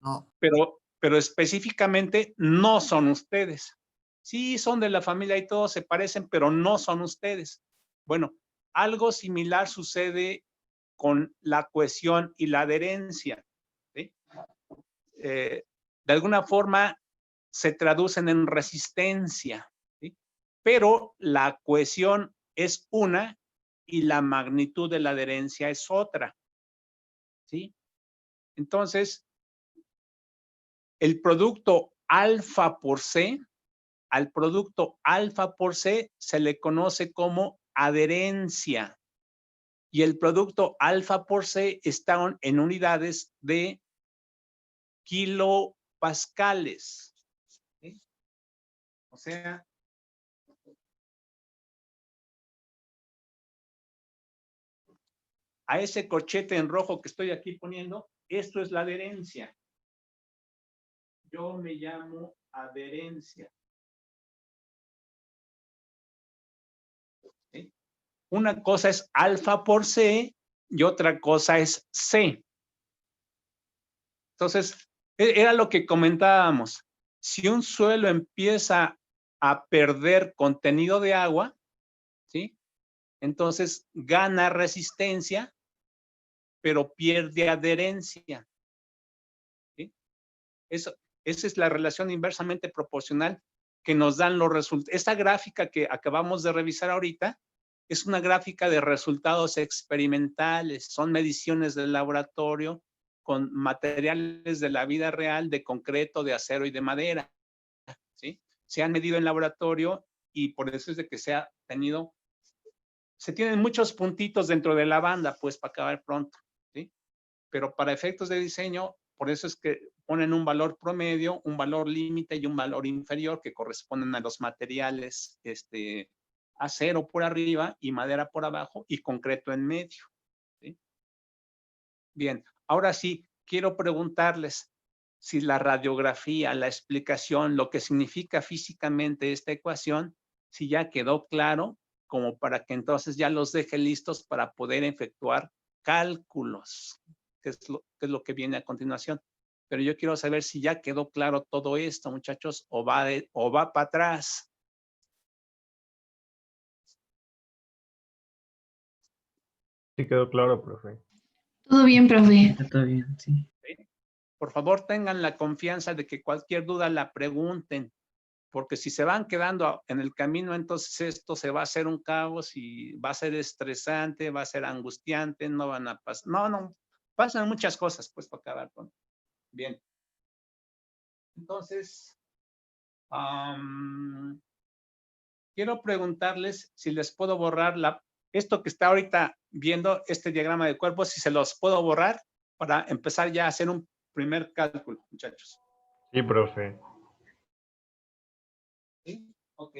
No. Pero específicamente no son ustedes. Sí, son de la familia y todos se parecen, pero no son ustedes. Bueno, algo similar sucede con la cohesión y la adherencia. ¿Sí? De alguna forma se traducen en resistencia, ¿sí? Pero la cohesión es una y la magnitud de la adherencia es otra. ¿Sí? Entonces, el producto alfa por C, al producto alfa por C se le conoce como adherencia. Y el producto alfa por C está en unidades de kilopascales. ¿Sí? O sea, a ese corchete en rojo que estoy aquí poniendo, esto es la adherencia. Yo me llamo adherencia. ¿Sí? Una cosa es alfa por C y otra cosa es C. Entonces, era lo que comentábamos. Si un suelo empieza a perder contenido de agua, ¿sí? Entonces gana resistencia, pero pierde adherencia. ¿Sí? Esa es la relación inversamente proporcional que nos dan los resultados. Esta gráfica que acabamos de revisar ahorita es una gráfica de resultados experimentales, son mediciones del laboratorio con materiales de la vida real, de concreto, de acero y de madera. ¿Sí? Se han medido en laboratorio y por eso es de que se tienen muchos puntitos dentro de la banda, pues para acabar pronto. ¿Sí? Pero para efectos de diseño, por eso es que ponen un valor promedio, un valor límite y un valor inferior que corresponden a los materiales acero por arriba y madera por abajo y concreto en medio. ¿Sí? Bien, ahora sí, quiero preguntarles si la radiografía, la explicación, lo que significa físicamente esta ecuación, si ya quedó claro, como para que entonces ya los deje listos para poder efectuar cálculos, que es lo que viene a continuación. Pero yo quiero saber si ya quedó claro todo esto, muchachos, o va para atrás. Sí quedó claro, profe. Todo bien, profe. Está todo bien, sí. ¿Sí? Por favor, tengan la confianza de que cualquier duda la pregunten, porque si se van quedando en el camino, entonces esto se va a hacer un caos y va a ser estresante, va a ser angustiante, no van a pasar, no, pasan muchas cosas, pues, para acabar con. Bien. Entonces, quiero preguntarles si les puedo borrar esto que está ahorita viendo, este diagrama de cuerpo, si se los puedo borrar para empezar ya a hacer un primer cálculo, muchachos. Sí, profe. ¿Sí? Ok.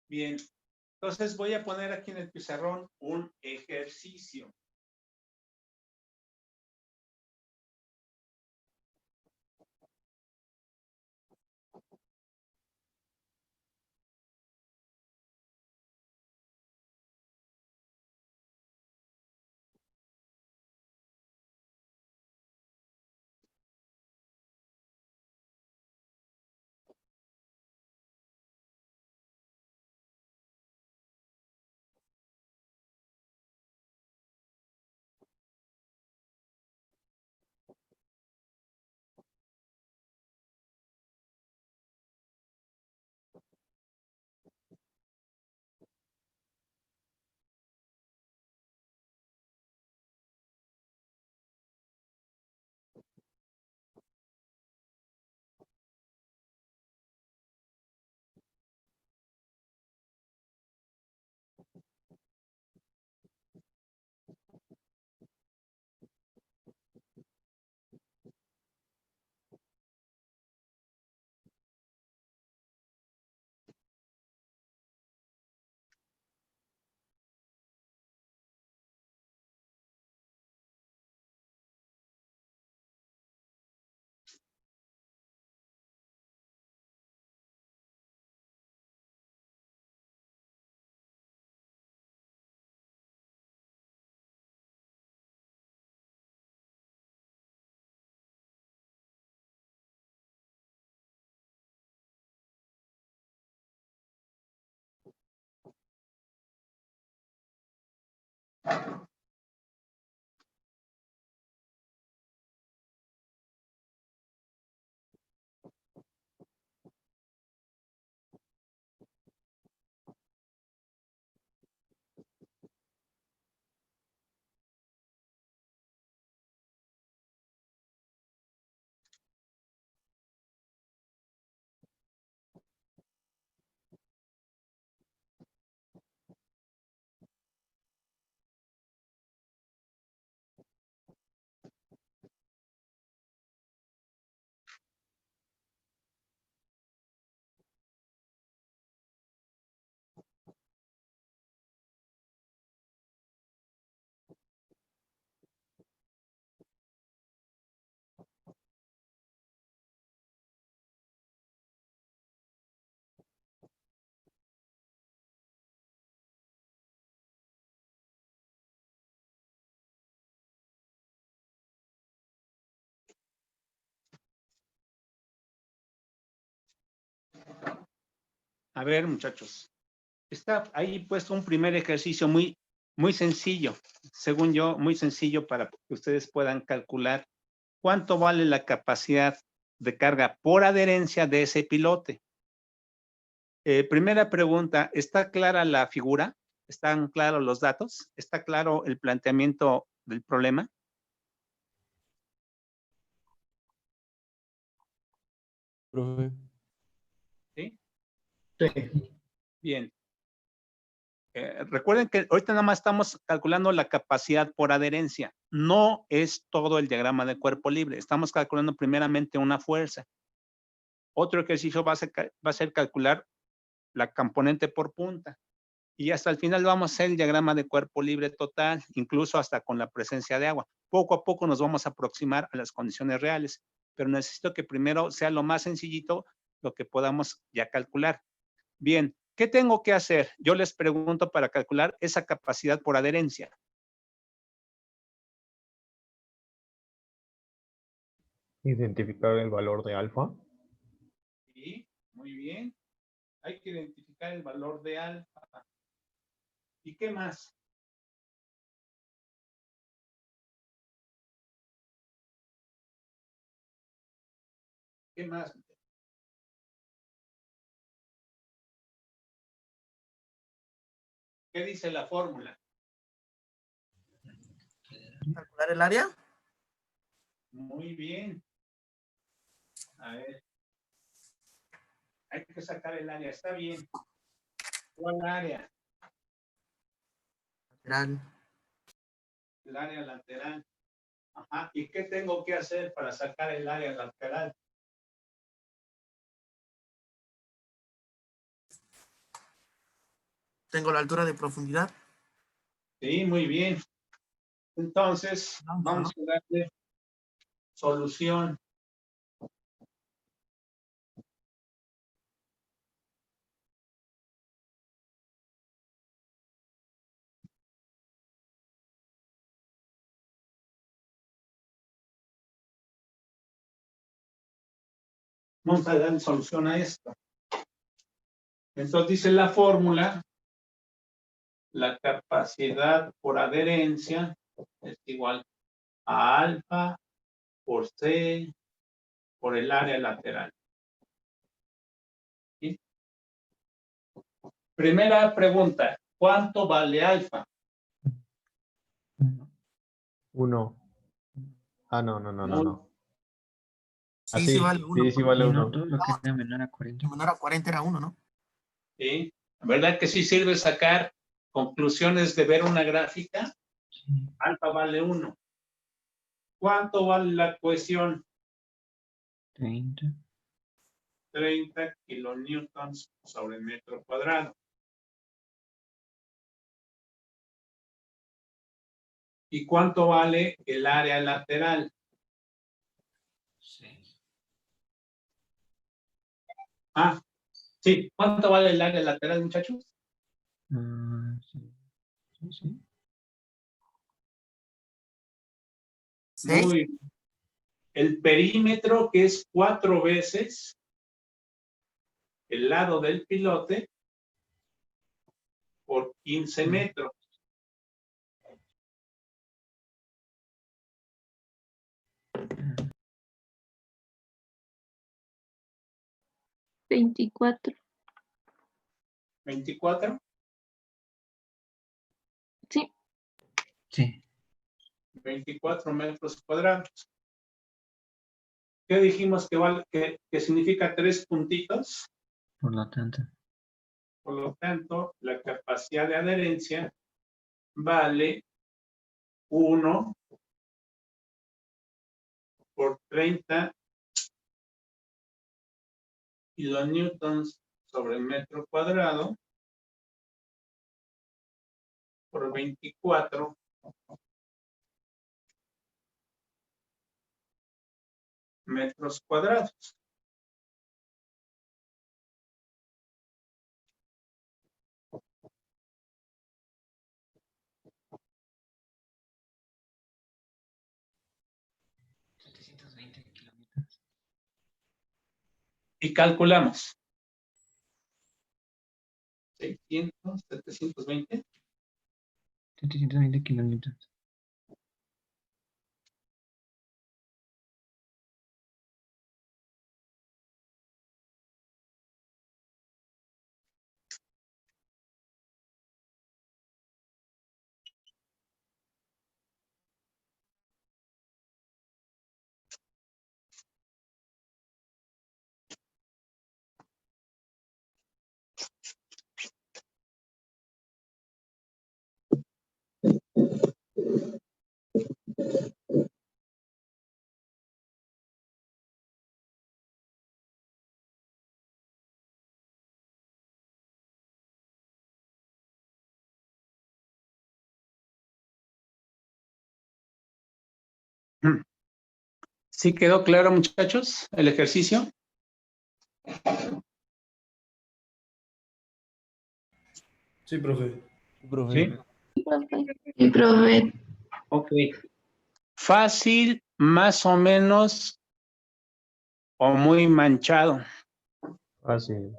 Bien, entonces voy a poner aquí en el pizarrón un ejercicio. A ver, muchachos, está ahí puesto un primer ejercicio muy sencillo, según yo, muy sencillo para que ustedes puedan calcular cuánto vale la capacidad de carga por adherencia de ese pilote. Primera pregunta, ¿está clara la figura? ¿Están claros los datos? ¿Está claro el planteamiento del problema? Profe. ¿Sí? Bien. Recuerden que ahorita nada más estamos calculando la capacidad por adherencia. No es todo el diagrama de cuerpo libre. Estamos calculando primeramente una fuerza. Otro ejercicio va a ser calcular la componente por punta. Y hasta el final vamos a hacer el diagrama de cuerpo libre total, incluso hasta con la presencia de agua. Poco a poco nos vamos a aproximar a las condiciones reales, pero necesito que primero sea lo más sencillito lo que podamos ya calcular. Bien, ¿qué tengo que hacer? Yo les pregunto para calcular esa capacidad por adherencia. Identificar el valor de alfa. Sí, muy bien. Hay que identificar el valor de alfa. ¿Y qué más? ¿Qué más? ¿Qué dice la fórmula? ¿Calcular el área? Muy bien. A ver. Hay que sacar el área. Está bien. ¿Cuál área? Lateral. El área lateral. Ajá. ¿Y qué tengo que hacer para sacar el área lateral? tengo la altura de profundidad. Sí, muy bien. Entonces, vamos a darle solución. Vamos a dar solución a esto. Entonces dice la fórmula, la capacidad por adherencia es igual a alfa por C por el área lateral. ¿Sí? Primera pregunta, ¿cuánto vale alfa? 1. Ah, no. Sí, Así, sí vale 1. sí vale Y 1. no, todo lo que sea menor a 40. Menor a 40 era 1, ¿no? ¿Sí? ¿Verdad que sí sirve sacar conclusiones de ver una gráfica? Sí. Alfa vale 1. ¿Cuánto vale la cohesión? 30. 30 kilonewtons sobre metro cuadrado. ¿Y cuánto vale el área lateral? 6. Ah, sí. ¿Cuánto vale el área lateral, muchachos? Sí. Sí. ¿6? Muy bien. El perímetro, que es 4 veces el lado del pilote por 15 metros. Ah, 24. 24. Sí. Sí. 24 metros cuadrados. ¿Qué dijimos que vale, que significa 3 puntitos? Por lo tanto. Por lo tanto, la capacidad de adherencia vale 1 por 30 kilonewtons sobre metro cuadrado por 24 metros cuadrados. Kilómetros. Y calculamos. 600, 720. 720 kilómetros. ¿Sí quedó claro, muchachos, el ejercicio? Sí, profe. Sí. Sí, profe. Ok. Fácil, más o menos, o muy manchado. Fácil.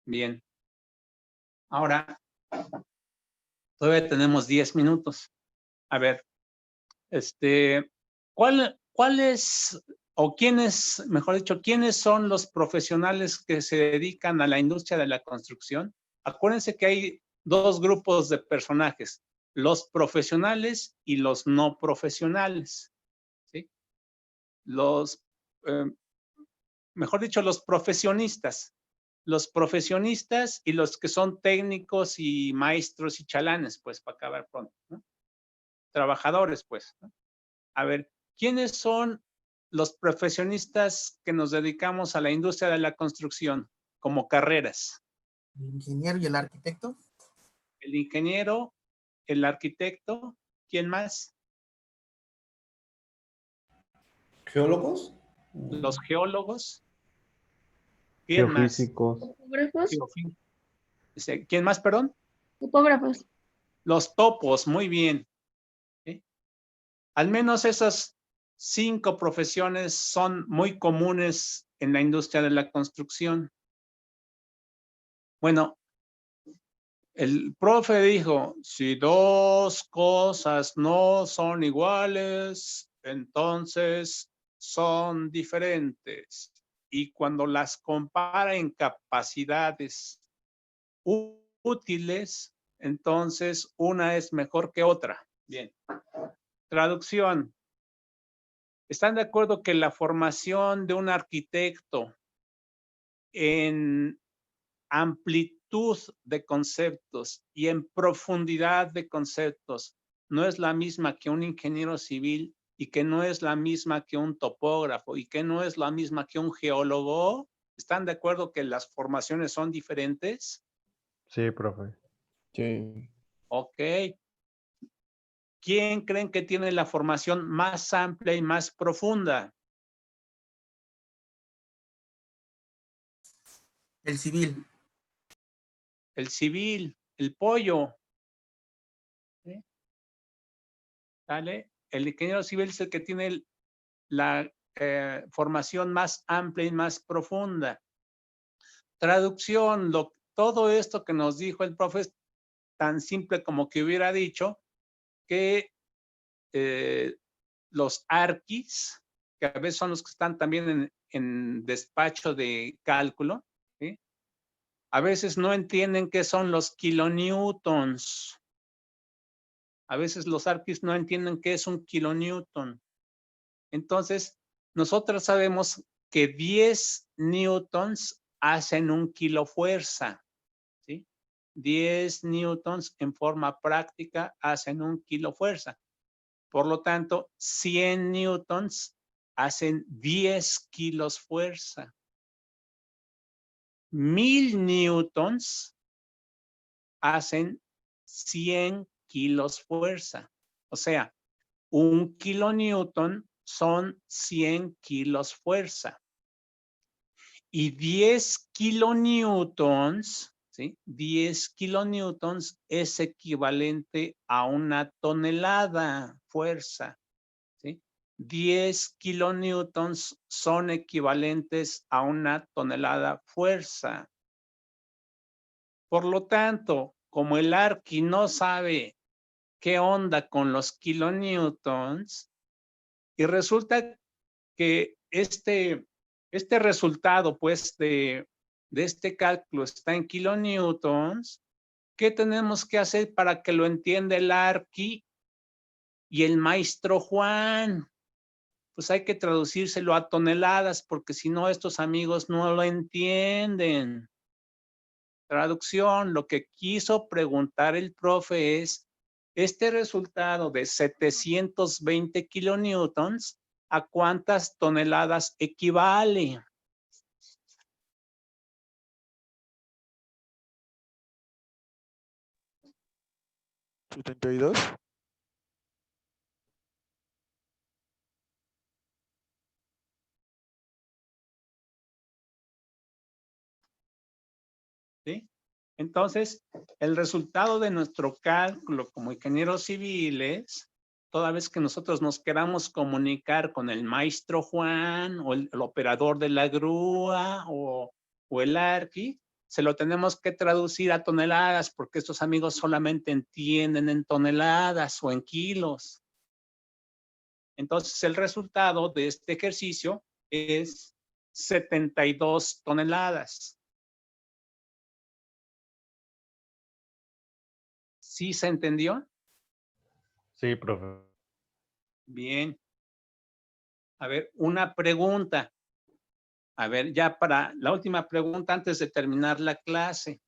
Bien. Ahora, todavía tenemos 10 minutos. A ver, ¿cuál es, o quiénes, mejor dicho, quiénes son los profesionales que se dedican a la industria de la construcción? Acuérdense que hay 2 grupos de personajes, los profesionales y los no profesionales, ¿sí? Mejor dicho, los profesionistas y los que son técnicos y maestros y chalanes, pues, para acabar pronto, ¿no? Trabajadores, pues, ¿no? A ver, ¿quiénes son los profesionistas que nos dedicamos a la industria de la construcción? como carreras. El ingeniero y el arquitecto. El ingeniero, el arquitecto, ¿quién más? ¿Geólogos? Los geólogos. ¿Quién más? Geofísicos. Topógrafos. ¿Quién más, perdón? Topógrafos. Los topos, muy bien. ¿Sí? Al menos esas 5 profesiones son muy comunes en la industria de la construcción. Bueno, el profe dijo, si 2 cosas no son iguales, entonces son diferentes. Y cuando las compara en capacidades útiles, entonces una es mejor que otra. Bien. Traducción. ¿Están de acuerdo que la formación de un arquitecto en amplitud de conceptos y en profundidad de conceptos no es la misma que un ingeniero civil y que no es la misma que un topógrafo y que no es la misma que un geólogo? ¿Están de acuerdo que las formaciones son diferentes? Sí, profe. Sí. Ok. ¿Quién creen que tiene la formación más amplia y más profunda? El civil. El civil, el pollo. ¿Sí? ¿Sale? El ingeniero civil es el que tiene la formación más amplia y más profunda. Traducción, todo esto que nos dijo el profe es tan simple como que hubiera dicho que los arquis, que a veces son los que están también en despacho de cálculo, ¿sí? A veces no entienden qué son los kilonewtons. A veces los arquis no entienden qué es un kilonewton. Entonces, nosotros sabemos que 10 newtons hacen un kilofuerza, ¿sí? 10 newtons en forma práctica hacen un kilofuerza. Por lo tanto, 100 newtons hacen 10 kilos fuerza. 1000 newtons hacen 100 kilos fuerza. O sea, 1 kilonewton son 100 kilos fuerza. Y 10 kilonewtons, ¿sí? 10 kilonewtons es equivalente a una tonelada fuerza, ¿sí? 10 kilonewtons son equivalentes a una tonelada fuerza. Por lo tanto, como el arqui no sabe qué onda con los kilonewtons, y resulta que este resultado, pues, de este cálculo está en kilonewtons, ¿qué tenemos que hacer para que lo entienda el arqui y el maestro Juan? Pues hay que traducírselo a toneladas, porque si no, estos amigos no lo entienden. Traducción, lo que quiso preguntar el profe es, este resultado de 720 kilonewtons, ¿a cuántas toneladas equivale? ¿72? ¿Sí? Entonces, el resultado de nuestro cálculo como ingenieros civiles, toda vez que nosotros nos queramos comunicar con el maestro Juan o el operador de la grúa o el arqui, se lo tenemos que traducir a toneladas porque estos amigos solamente entienden en toneladas o en kilos. Entonces, el resultado de este ejercicio es 72 toneladas. ¿Sí se entendió? Sí, profe. Bien. A ver, una pregunta. A ver, ya para la última pregunta antes de terminar la clase.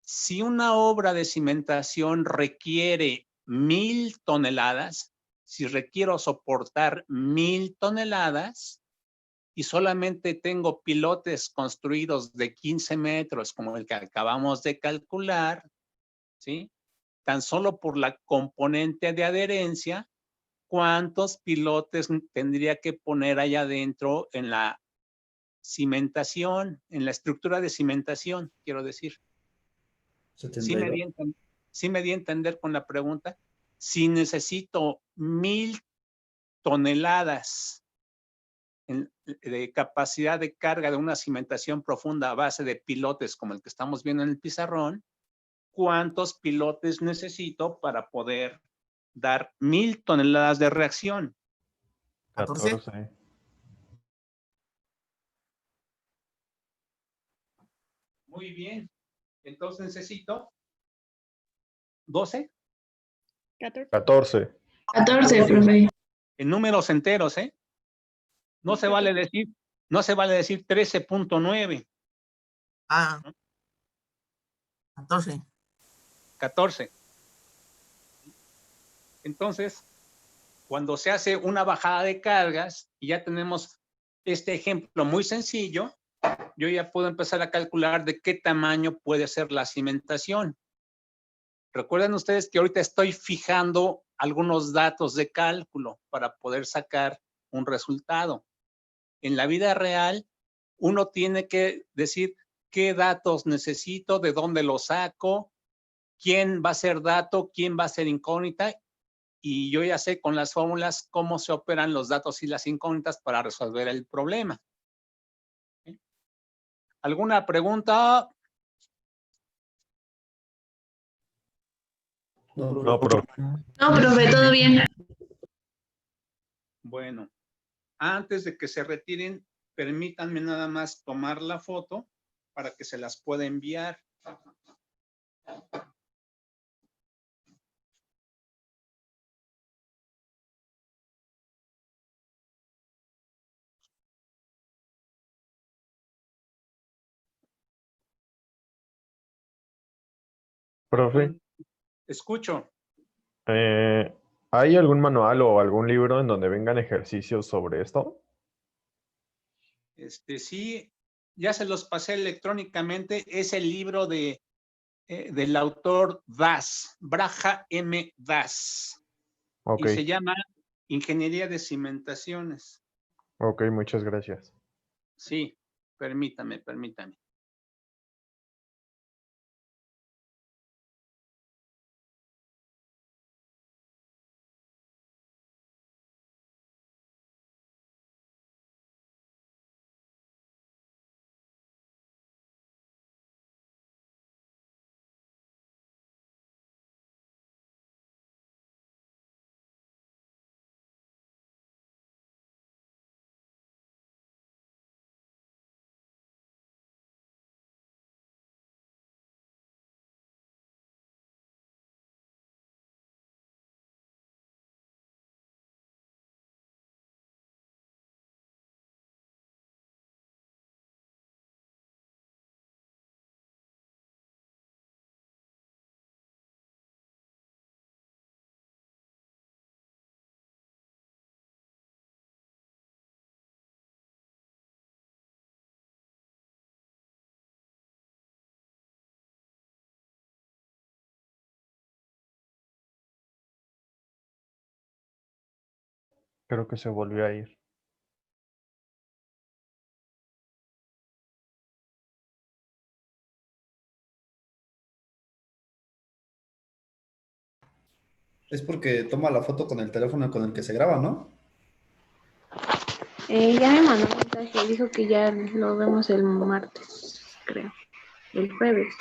Si una obra de cimentación requiere 1000 toneladas, si requiero soportar 1000 toneladas, y solamente tengo pilotes construidos de 15 metros, como el que acabamos de calcular, ¿sí? Tan solo por la componente de adherencia, ¿cuántos pilotes tendría que poner allá adentro en la cimentación, en la estructura de cimentación, quiero decir? ¿Sí me 72. di a entender con la pregunta? Si necesito 1000 toneladas de capacidad de carga de una cimentación profunda a base de pilotes como el que estamos viendo en el pizarrón, ¿cuántos pilotes necesito para poder dar 1000 toneladas de reacción? 14. 14. Muy bien. Entonces necesito 12 14. 14. 14, profe. en números enteros, ¿eh? No se vale decir 13.9, Ah. 14. 14. Entonces, cuando se hace una bajada de cargas y ya tenemos este ejemplo muy sencillo, yo ya puedo empezar a calcular de qué tamaño puede ser la cimentación. Recuerden ustedes que ahorita estoy fijando algunos datos de cálculo para poder sacar un resultado. En la vida real, uno tiene que decir qué datos necesito, de dónde los saco, quién va a ser dato, quién va a ser incógnita, y yo ya sé con las fórmulas cómo se operan los datos y las incógnitas para resolver el problema. ¿Sí? ¿Alguna pregunta? No, profe. No, profe, todo bien. Bueno, antes de que se retiren, permítanme nada más tomar la foto para que se las pueda enviar. Profe, Escucho. ¿hay algún manual o algún libro en donde vengan ejercicios sobre esto? Sí, ya se los pasé electrónicamente. Es el libro del autor Das, Braja M. Das. Ok, Y se llama Ingeniería de Cimentaciones. ok, muchas gracias. Sí, permítame. Creo que se volvió a ir. Es porque toma la foto con el teléfono con el que se graba, ¿no? Ya me mandó un mensaje, dijo que ya lo vemos el martes, creo. El jueves.